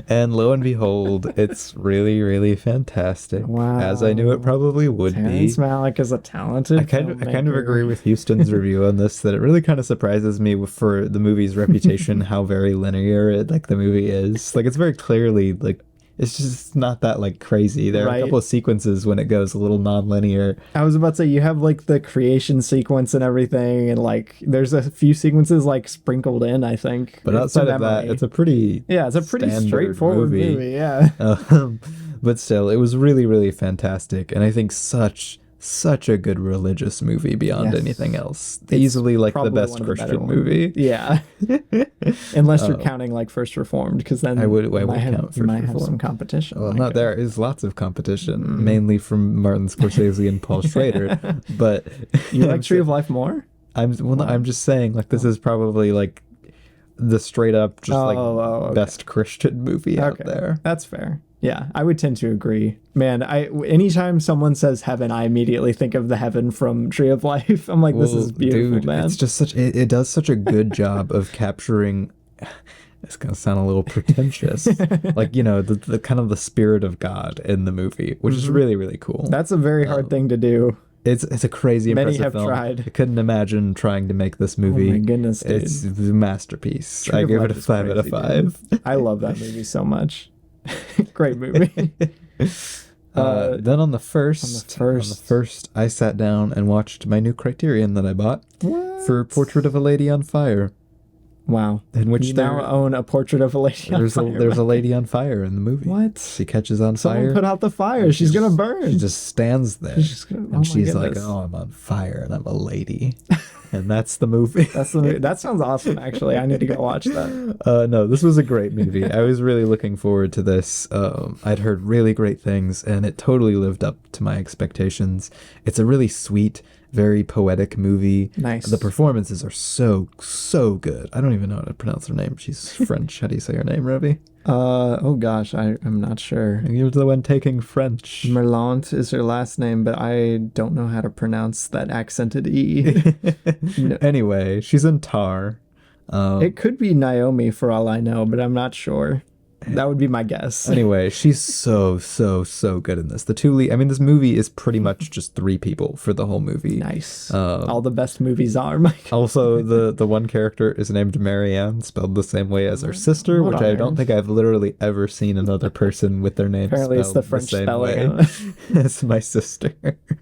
And lo and behold, it's really, really fantastic. Wow. As I knew it probably would Terrence be. Malick is a talented I kind of agree with Houston's review on this, that it really kind of surprises me for the movie's reputation how very linear the movie is. Like, it's very clearly like, it's just not that like crazy. There are a couple of sequences when it goes a little non-linear. I was about to say, you have like the creation sequence and everything, and like there's a few sequences like sprinkled in, I think. But outside of that, it's a pretty straightforward movie. Yeah. But still, it was really, really fantastic, and I think such a good religious movie beyond anything else. It's easily like the best Christian movie. Yeah. Unless you're counting like First Reformed, because then I would count First Reformed. Have some competition. Well, there is lots of competition, mainly from Martin Scorsese and Paul Schrader. But you like Tree of Life more? I'm just saying, like, this is probably like the straight up best Christian movie out there. That's fair. Yeah, I would tend to agree. Man, anytime someone says heaven, I immediately think of the heaven from Tree of Life. I'm like, this is beautiful, dude, man. It's just it does such a good job of capturing. It's gonna sound a little pretentious, like, you know, the kind of the spirit of God in the movie, which is really, really cool. That's a very hard thing to do. It's a crazy impressive Many have film. Tried. I couldn't imagine trying to make this movie. Oh my goodness, dude. It's a masterpiece. I gave it a 5 out of 5. Dude. I love that movie so much. Great movie. Then on the first, I sat down and watched my new Criterion that I bought for Portrait of a Lady on Fire. Wow. In which you now own a Portrait of a Lady on Fire. There's a lady on fire in the movie. What? She catches on fire. Someone put out the fire. She's going to burn. She just stands there. She's like, oh, I'm on fire and I'm a lady. And that's the movie. That sounds awesome, actually. I need to go watch that. No, this was a great movie. I was really looking forward to this. I'd heard really great things, and it totally lived up to my expectations. It's a really sweet, very poetic movie. Nice. The performances are so good. I don't even know how to pronounce her name. She's French. How do you say her name, Robbie? Oh gosh, I'm not sure. You're the one taking French. Merlant is her last name, but I don't know how to pronounce that accented E. No. Anyway, she's in Tar. It could be Naomi for all I know, but I'm not sure. That would be my guess. Anyway, she's so good in this. The two lead, I mean, this movie is pretty much just three people for the whole movie. Nice. All the best movies are, Mike. Also, the one character is named Marianne, spelled the same way as her sister, which I don't think I've literally ever seen another person with their name Apparently spelled it's the French spelling as my sister.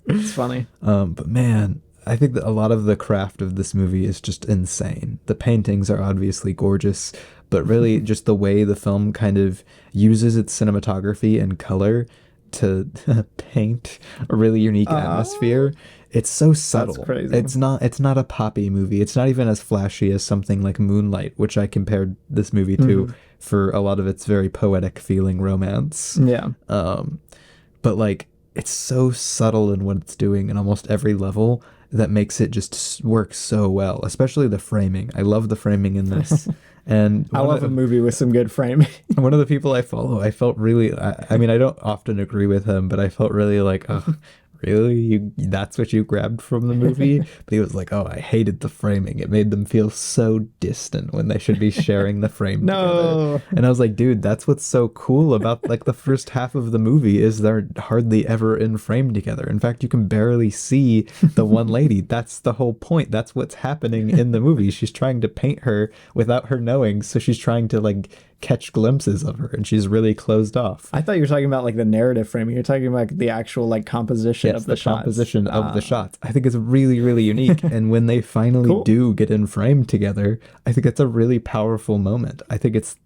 It's funny. But man, I think that a lot of the craft of this movie is just insane. The paintings are obviously gorgeous, but really just the way the film kind of uses its cinematography and color to paint a really unique atmosphere. It's so subtle. That's crazy. It's not a poppy movie. It's not even as flashy as something like Moonlight, which I compared this movie to for a lot of its very poetic feeling romance. Yeah. But like, it's so subtle in what it's doing in almost every level that makes it just work so well, especially the framing. I love the framing in this. And I love a movie with some good framing. One of the people I follow, I felt really, I mean, I don't often agree with him, but I felt really like, oh, really? That's what you grabbed from the movie? But he was like, oh, I hated the framing. It made them feel so distant when they should be sharing the frame together. And I was like, dude, that's what's so cool about like the first half of the movie is they're hardly ever in frame together. In fact, you can barely see the one lady. That's the whole point. That's what's happening in the movie. She's trying to paint her without her knowing. So she's trying to like catch glimpses of her and she's really closed off. I thought you were talking about like the narrative framing. You're talking about the actual like composition of the shots. Composition of the shots. I think it's really, really unique. And when they finally do get in frame together, I think it's a really powerful moment. I think it's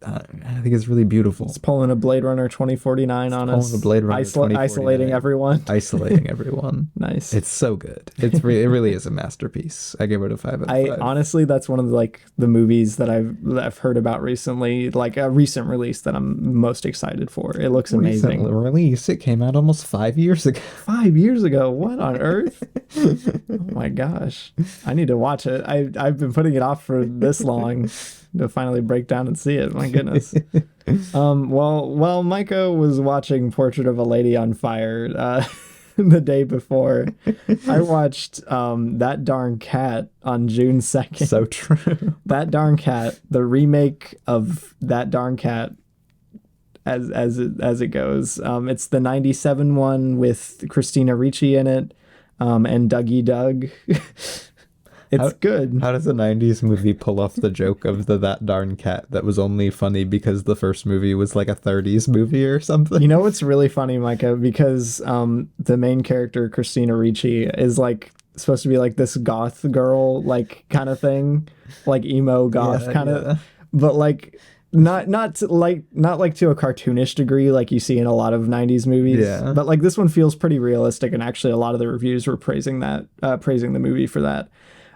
really beautiful. It's pulling a Blade Runner 2049 on us. Pulling a Blade Runner 2049. Isolating everyone. Isolating everyone. Nice. It's so good. It really is a masterpiece. I give it a 5 out of 5. Honestly, that's one of the movies that I've heard about recently, like a recent release that I'm most excited for. It looks amazing. Recent release. It came out almost 5 years ago. 5 years ago? What on earth? Oh my gosh. I need to watch it. I've been putting it off for this long to finally break down and see it. My goodness. Well, Micah was watching Portrait of a Lady on Fire the day before. I watched That Darn Cat on June 2nd. So true. That Darn Cat, the remake of That Darn Cat as it goes. It's the 97 one with Christina Ricci in it and Dougie Doug. It's good. How does a 90s movie pull off the joke of That Darn Cat that was only funny because the first movie was like a 30s movie or something? You know what's really funny, Micah? Because the main character, Christina Ricci, is like supposed to be like this goth girl, like kind of thing, like emo goth kind of, but like not like to a cartoonish degree like you see in a lot of 90s movies. Yeah. But like this one feels pretty realistic, and actually a lot of the reviews were praising the movie for that.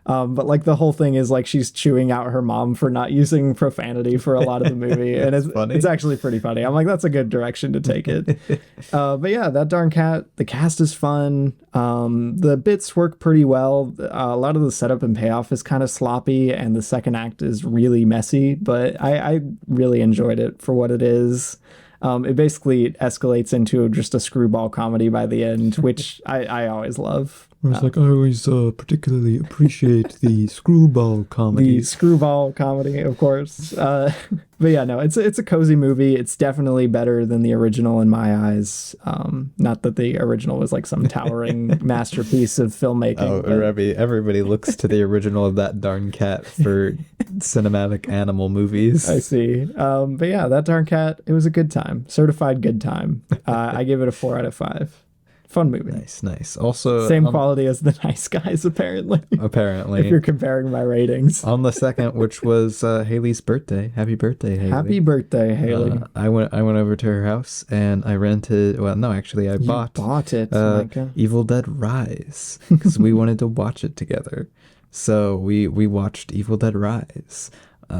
But like the whole thing is like she's chewing out her mom for not using profanity for a lot of the movie. And it's actually pretty funny. I'm like, that's a good direction to take it. But yeah, That Darn Cat, the cast is fun. The bits work pretty well. A lot of the setup and payoff is kind of sloppy, and the second act is really messy, but I really enjoyed it for what it is. It basically escalates into just a screwball comedy by the end, which I always love. I always particularly appreciate the screwball comedy. The screwball comedy, of course. But yeah, no, it's a cozy movie. It's definitely better than the original in my eyes. Not that the original was like some towering masterpiece of filmmaking. Oh, Robbie, everybody looks to the original of That Darn Cat for cinematic animal movies. I see. But yeah, That Darn Cat, it was a good time. Certified good time. I give it a 4 out of 5. Fun movie. Nice. Also, same quality as The Nice Guys, apparently. If you're comparing my ratings. On the second, which was Haley's birthday. Happy birthday, Haley. Happy birthday, Haley. I went over to her house and I rented. Well, no, actually, I bought it. Micah. Evil Dead Rise because we wanted to watch it together. So we watched Evil Dead Rise. Who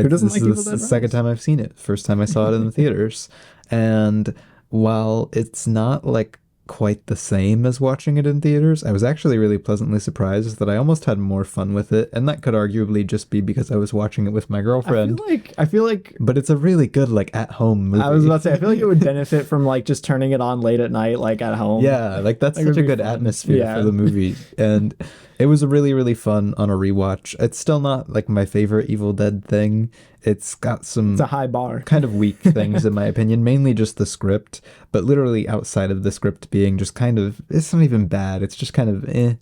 doesn't like Evil Dead Rise? This is the second time I've seen it. First time I saw it in the theaters, and while it's not like quite the same as watching it in theaters, I was actually really pleasantly surprised that I almost had more fun with it, and that could arguably just be because I was watching it with my girlfriend. I feel like but it's a really good like at-home movie. I was about to say, I feel like it would benefit from like just turning it on late at night, like at home. Yeah, like that's such a good atmosphere for the movie. And It was a really fun on a rewatch. It's still not like my favorite Evil Dead thing. It's got some... It's a high bar. Kind of weak things, in my opinion. Mainly just the script. But literally outside of the script being just kind of... It's not even bad. It's just kind of eh.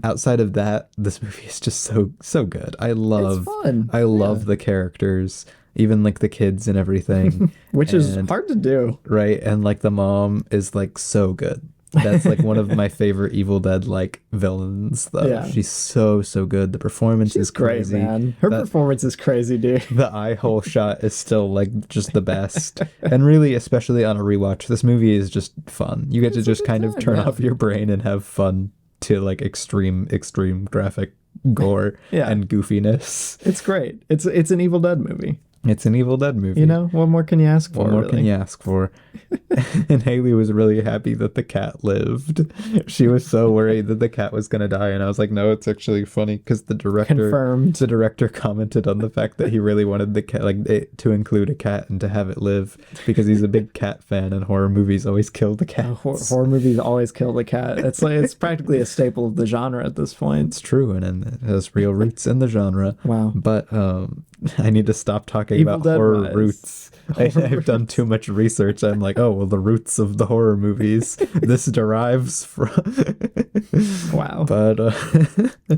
Outside of that, this movie is just so good. I love the characters, even like the kids and everything. Which is hard to do. Right. And like the mom is like so good. That's like one of my favorite Evil Dead like villains though. Yeah. She's so good. The performance is crazy. Great, man. Her performance is crazy, dude. The eye hole shot is still like just the best. And really, especially on a rewatch, this movie is just fun. You get to just kind of turn off your brain and have fun to like extreme graphic gore and goofiness. It's great. It's an Evil Dead movie. It's an Evil Dead movie. You know, what more can you ask for? What more can you ask for? And Haley was really happy that the cat lived. She was so worried that the cat was going to die. And I was like, no, it's actually funny because the director commented on the fact that he really wanted the cat, to include a cat and to have it live because he's a big cat fan and horror movies always kill the cat. Horror movies always kill the cat. It's practically a staple of the genre at this point. It's true. And it has real roots in the genre. Wow. But I need to stop talking about horror roots. I've done too much research. I'm like, oh, well, the roots of the horror movies. This derives from... Wow. But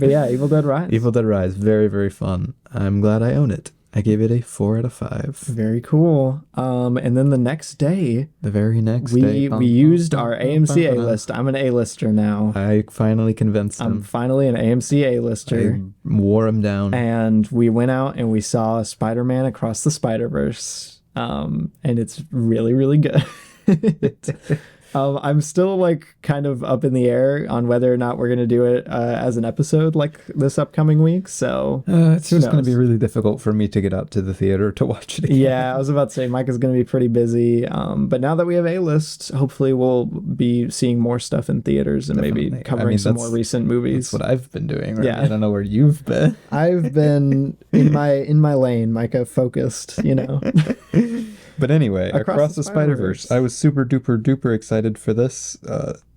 yeah, Evil Dead Rise. Evil Dead Rise. Very, very fun. I'm glad I own it. I gave it a 4 out of 5. Very cool. And then the next day... The very next day... We used our AMC A-list. I'm an A-lister now. I finally convinced him. I'm finally an AMC A-lister. I wore him down. And we went out and we saw Spider-Man Across the Spider-Verse. And it's really, really good. I'm still like kind of up in the air on whether or not we're going to do it as an episode like this upcoming week. So it's just going to be really difficult for me to get out to the theater to watch it again. Yeah, I was about to say Micah's going to be pretty busy. But now that we have A-list, hopefully we'll be seeing more stuff in theaters and maybe covering some more recent movies. That's what I've been doing. Right? Yeah. I don't know where you've been. I've been in my lane, Micah, focused, you know. But anyway, Across the Spider-Verse. I was super duper excited for this.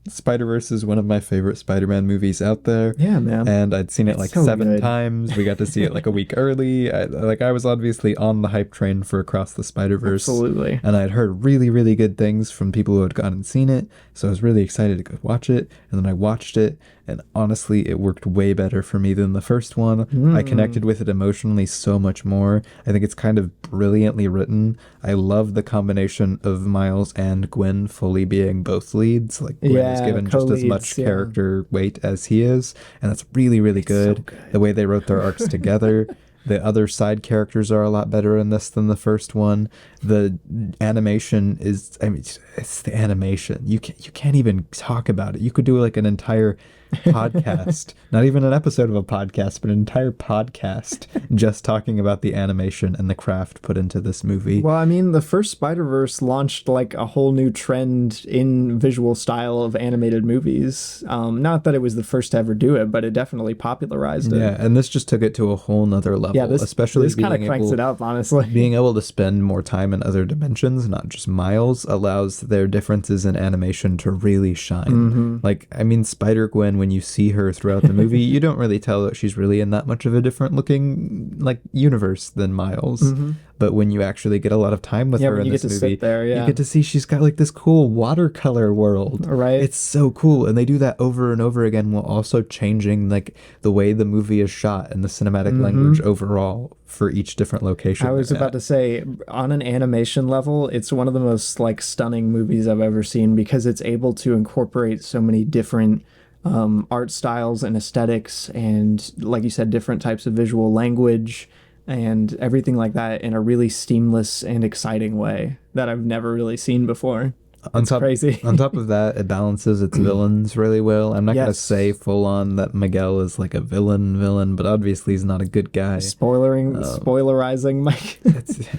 Spider-Verse is one of my favorite Spider-Man movies out there. Yeah, man. And I'd seen it like so 7 times. We got to see it like a week early. I was obviously on the hype train for Across the Spider-Verse. Absolutely. And I'd heard really good things from people who had gone and seen it. So I was really excited to go watch it. And then I watched it. And honestly, it worked way better for me than the first one. I connected with it emotionally so much more. I think it's kind of brilliantly written. I love the combination of Miles and Gwen fully being both leads. Like Gwen is given just as much character weight as he is. And that's really good. So good. The way they wrote their arcs together. The other side characters are a lot better in this than the first one. The animation is, it's the animation. You can't even talk about it. You could do like an entire podcast, not even an episode of a podcast, but an entire podcast just talking about the animation and the craft put into this movie. Well, I mean, the first Spider-Verse launched like a whole new trend in visual style of animated movies. Not that it was the first to ever do it, but it definitely popularized it. Yeah, and this just took it to a whole nother level. Yeah, this kind of cranks it up, honestly. Being able to spend more time in other dimensions, not just Miles, allows their differences in animation to really shine. Like, I mean, Spider-Gwen, when you see her throughout the movie, you don't really tell that she's really in that much of a different looking like universe than Miles. But when you actually get a lot of time with her in this movie, you get to see she's got like this cool watercolor world. Right. It's so cool. And they do that over and over again while also changing like the way the movie is shot and the cinematic language overall for each different location. I was about to say, on an animation level, it's one of the most like stunning movies I've ever seen because it's able to incorporate so many different art styles and aesthetics and, like you said, different types of visual language and everything like that in a really seamless and exciting way that I've never really seen before. Crazy. On top of that, it balances its villains really well. I'm not going to say full on that Miguel is like a villain, but obviously he's not a good guy. Spoilerizing Mike.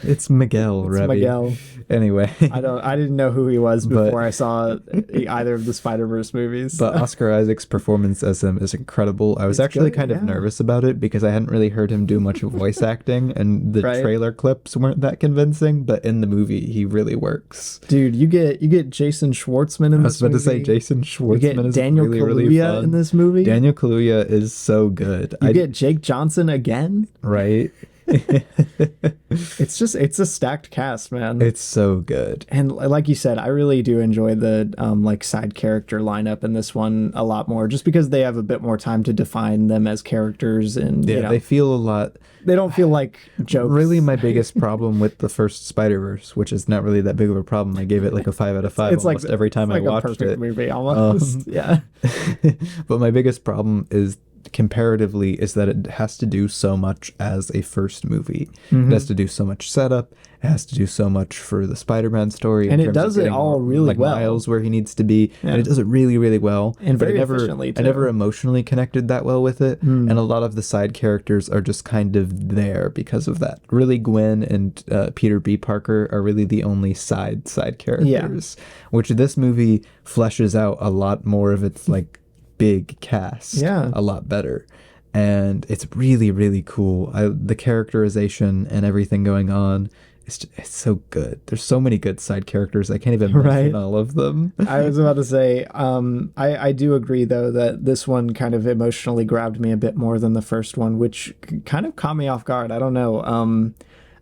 It's Miguel, Robbie. Miguel. Anyway, I didn't know who he was before I saw either of the Spider-Verse movies. But Oscar Isaac's performance as him is incredible. I was actually kind of nervous about it because I hadn't really heard him do much voice acting, and the trailer clips weren't that convincing. But in the movie, he really works. Dude, you get get Jason Schwartzman in this movie. I was about to say Jason Schwartzman is Daniel really, Kaluuya really fun. in this movie. Daniel Kaluuya is so good. You get Jake Johnson again. Right? It's a stacked cast, man. It's so good. And like you said, I really do enjoy the like side character lineup in this one a lot more, just because they have a bit more time to define them as characters, and they feel a lot. They don't feel like jokes. Really, my biggest problem with the first Spider-Verse, which is not really that big of a problem, I gave it like a 5 out of 5 it's almost every time I watched a perfect it. Movie, almost. Yeah. But my biggest problem is comparatively is that it has to do so much as a first movie. It has to do so much setup. It has to do so much for the Spider-Man story, and it does it all really well. Miles where he needs to be, and it does it really, really well. And very efficiently too. I never emotionally connected that well with it, and a lot of the side characters are just kind of there because of that. Really, Gwen and Peter B. Parker are really the only side characters, which this movie fleshes out a lot more of its like big cast, a lot better. And it's really, really cool. The characterization and everything going on, it's so good. There's so many good side characters. I can't even mention all of them. I was about to say, I do agree, though, that this one kind of emotionally grabbed me a bit more than the first one, which kind of caught me off guard. I don't know.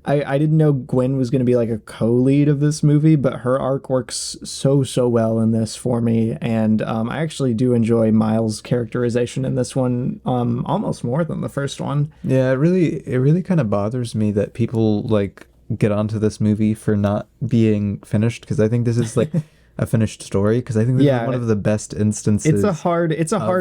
I didn't know Gwen was going to be like a co-lead of this movie, but her arc works so well in this for me. And I actually do enjoy Miles' characterization in this one almost more than the first one. Yeah, it really kind of bothers me that people like get onto this movie for not being finished, because I think this is like a finished story, because I think this is one of the best instances. It's a hard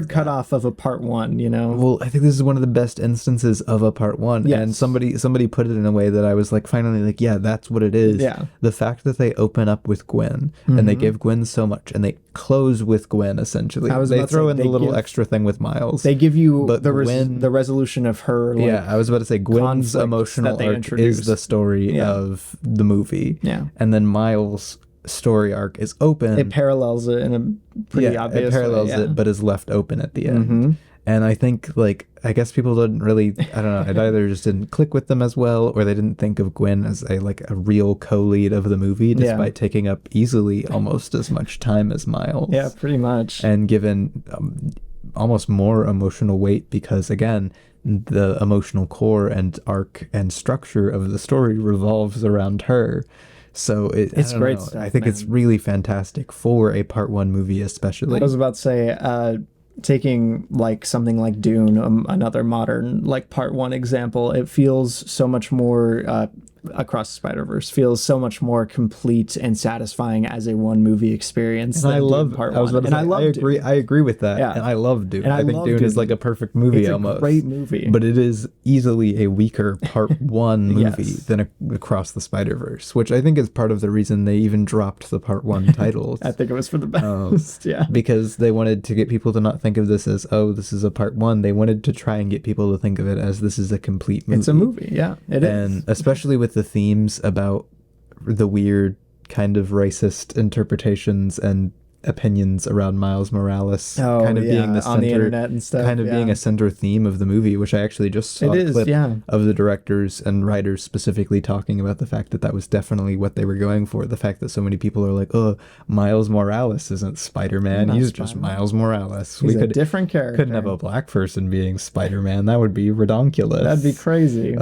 cutoff of a part one, you know. Well, I think this is one of the best instances of a part one, and somebody put it in a way that I was like, finally, like, yeah, that's what it is. Yeah. The fact that they open up with Gwen and they give Gwen so much, and they close with Gwen essentially. They throw in the little extra thing with Miles. They give you the resolution of her. Like, I was about to say Gwen's emotional arc is the story of the movie. Yeah, and then Miles' story arc is open. It parallels it in a pretty obvious way. It parallels it, but is left open at the end. And I think, like, I guess people didn't really, I don't know, it either just didn't click with them as well, or they didn't think of Gwen as a real co-lead of the movie, despite taking up easily almost as much time as Miles. Yeah, pretty much. And given almost more emotional weight, because, again, the emotional core and arc and structure of the story revolves around her. So it's great stuff, I think it's really fantastic for a part one movie, especially. I was about to say, taking like something like Dune, another modern like part one example, it feels so much more Across the Spider-Verse feels so much more complete and satisfying as a one movie experience. And I love part one. I agree with that. Yeah. And I love Dune. And I think Dune is like a perfect movie. It's almost a great movie. But it is easily a weaker part one movie than Across the Spider-Verse, which I think is part of the reason they even dropped the part one titles. I think it was for the best. Because they wanted to get people to not think of this as, oh, this is a part one. They wanted to try and get people to think of it as this is a complete movie. It's a movie, it is. And especially with the themes about the weird kind of racist interpretations and opinions around Miles Morales kind of being the center, on the internet and stuff, being a center theme of the movie, which I actually just saw a clip of the directors and writers specifically talking about the fact that was definitely what they were going for. The fact that so many people are like, oh, Miles Morales isn't Spider-Man, he's just Miles Morales. He's a different character. Couldn't have a black person being Spider-Man. That would be redonkulous. That'd be crazy.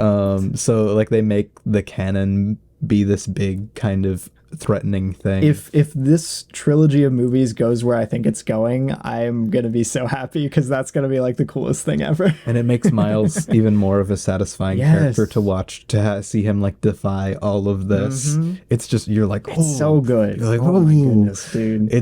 So like they make the canon be this big kind of threatening thing. If this trilogy of movies goes where I think it's going, I'm gonna be so happy, because that's gonna be like the coolest thing ever. And it makes Miles even more of a satisfying character to watch, to see him like defy all of this. It's just, you're like, it's so good. You're like, oh my goodness, dude.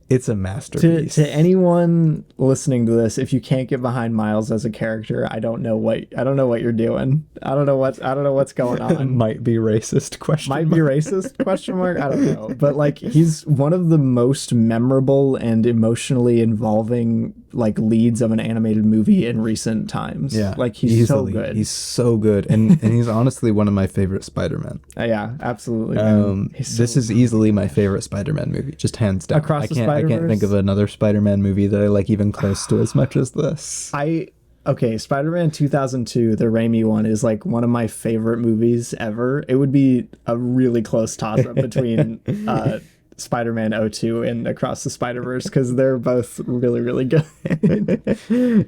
It's a masterpiece. To anyone listening to this, if you can't get behind Miles as a character, I don't know what you're doing. I don't know what's going on. Might be racist ? Might be racist ? I don't know. But like, he's one of the most memorable and emotionally involving like leads of an animated movie in recent times. Yeah, like he's so good. He's so good, and he's honestly one of my favorite Spider-Man. Yeah, absolutely. This is easily my favorite Spider-Man movie, just hands down. I can't think of another Spider-Man movie that I like even close to as much as this. Okay, Spider-Man 2002, the Raimi one, is like one of my favorite movies ever. It would be a really close toss-up between Spider-Man 02 and Across the Spider-Verse, because they're both really, really good.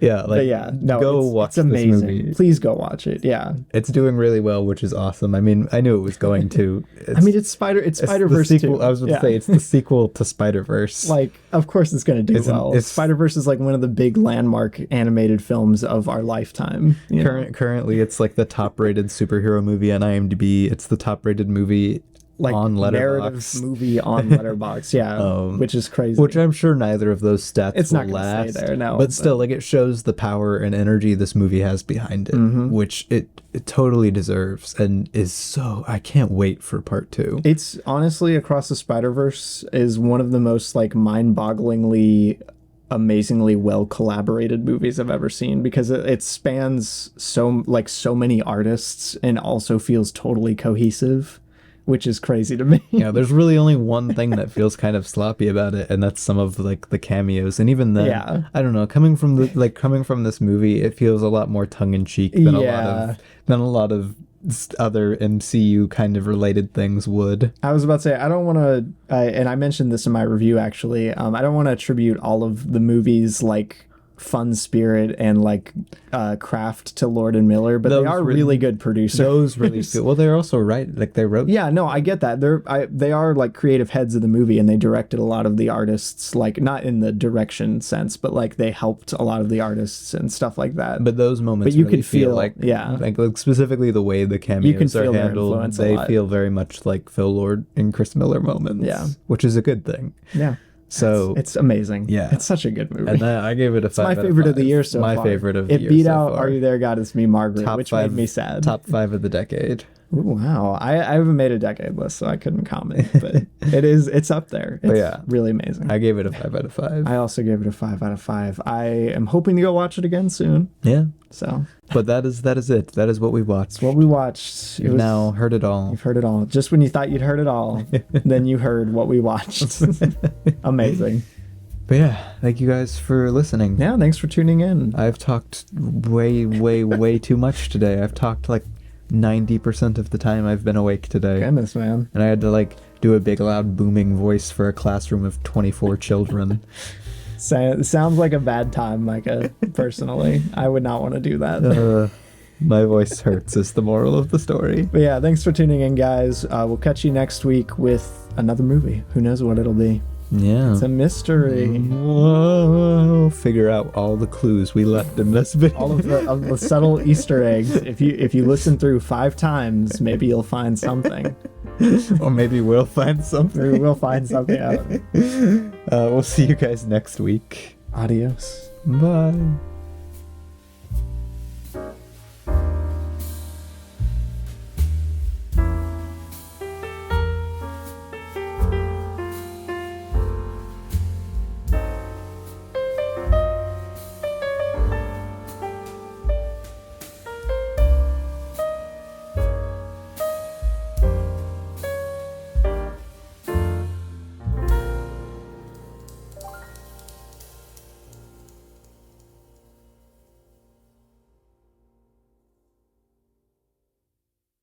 Yeah, like, but yeah, no, go watch it's amazing. this movie. Please go watch it. Yeah, it's doing really well, which is awesome. I mean, I knew it was going to. It's Spider-Verse 2. I was going to say it's the sequel to Spider-Verse. Like, of course it's going to do well. Spider-Verse is like one of the big landmark animated films of our lifetime. Currently, it's like the top-rated superhero movie on IMDb. It's the top-rated movie like on Letterboxd. Narrative movie on Letterboxd, which is crazy. Which I'm sure neither of those stats it's will not last. Stay there, no, but still, like, it shows the power and energy this movie has behind it, which it totally deserves, and is so. I can't wait for part 2. It's honestly, Across the Spider-Verse is one of the most like mind-bogglingly, amazingly well collaborated movies I've ever seen, because it spans so many artists and also feels totally cohesive, which is crazy to me. Yeah, there's really only one thing that feels kind of sloppy about it, and that's some of like the cameos. And even then, I don't know, coming from this movie, it feels a lot more tongue in cheek than a lot of other MCU kind of related things would. I was about to say, I don't want to, and I mentioned this in my review actually, I don't want to attribute all of the movies like fun spirit and like craft to Lord and Miller, but they are really good producers. Those really feel, well, they're also they wrote. Yeah, no, I get that. They are like creative heads of the movie, and they directed a lot of the artists, like not in the direction sense, but like they helped a lot of the artists and stuff like that. But those moments, but you really could feel like specifically the way the cameos are handled. They feel very much like Phil Lord and Chris Miller moments. Yeah, which is a good thing. Yeah. So it's amazing. Yeah, it's such a good movie. And I gave it a 5. It's my favorite of the year so far. My favorite of the year. It beat out Are You There, God? It's Me, Margaret, which made me sad. Top 5 of the decade. Ooh, wow, I haven't made a decade list, so I couldn't comment. But it's up there. It's really amazing. I gave it a 5 out of 5. I also gave it a 5 out of 5. I am hoping to go watch it again soon. Yeah. So, but that is it. That is what we watched. It's what we watched. You've now heard it all. You've heard it all. Just when you thought you'd heard it all, then you heard what we watched. Amazing. But yeah, thank you guys for listening. Yeah, thanks for tuning in. I've talked way too much today. I've talked like 90% of the time I've been awake today. Goodness, man. And I had to like do a big loud booming voice for a classroom of 24 children. Sounds like a bad time, Micah, personally. I would not want to do that. My voice hurts is the moral of the story. But yeah, thanks for tuning in, guys. We'll catch you next week with another movie. Who knows what it'll be. Yeah. It's a mystery. Whoa. Figure out all the clues we left in this video. All of the subtle Easter eggs. If you listen through 5 times, maybe you'll find something. Or maybe we'll find something. Maybe we'll find something out. We'll see you guys next week. Adios. Bye.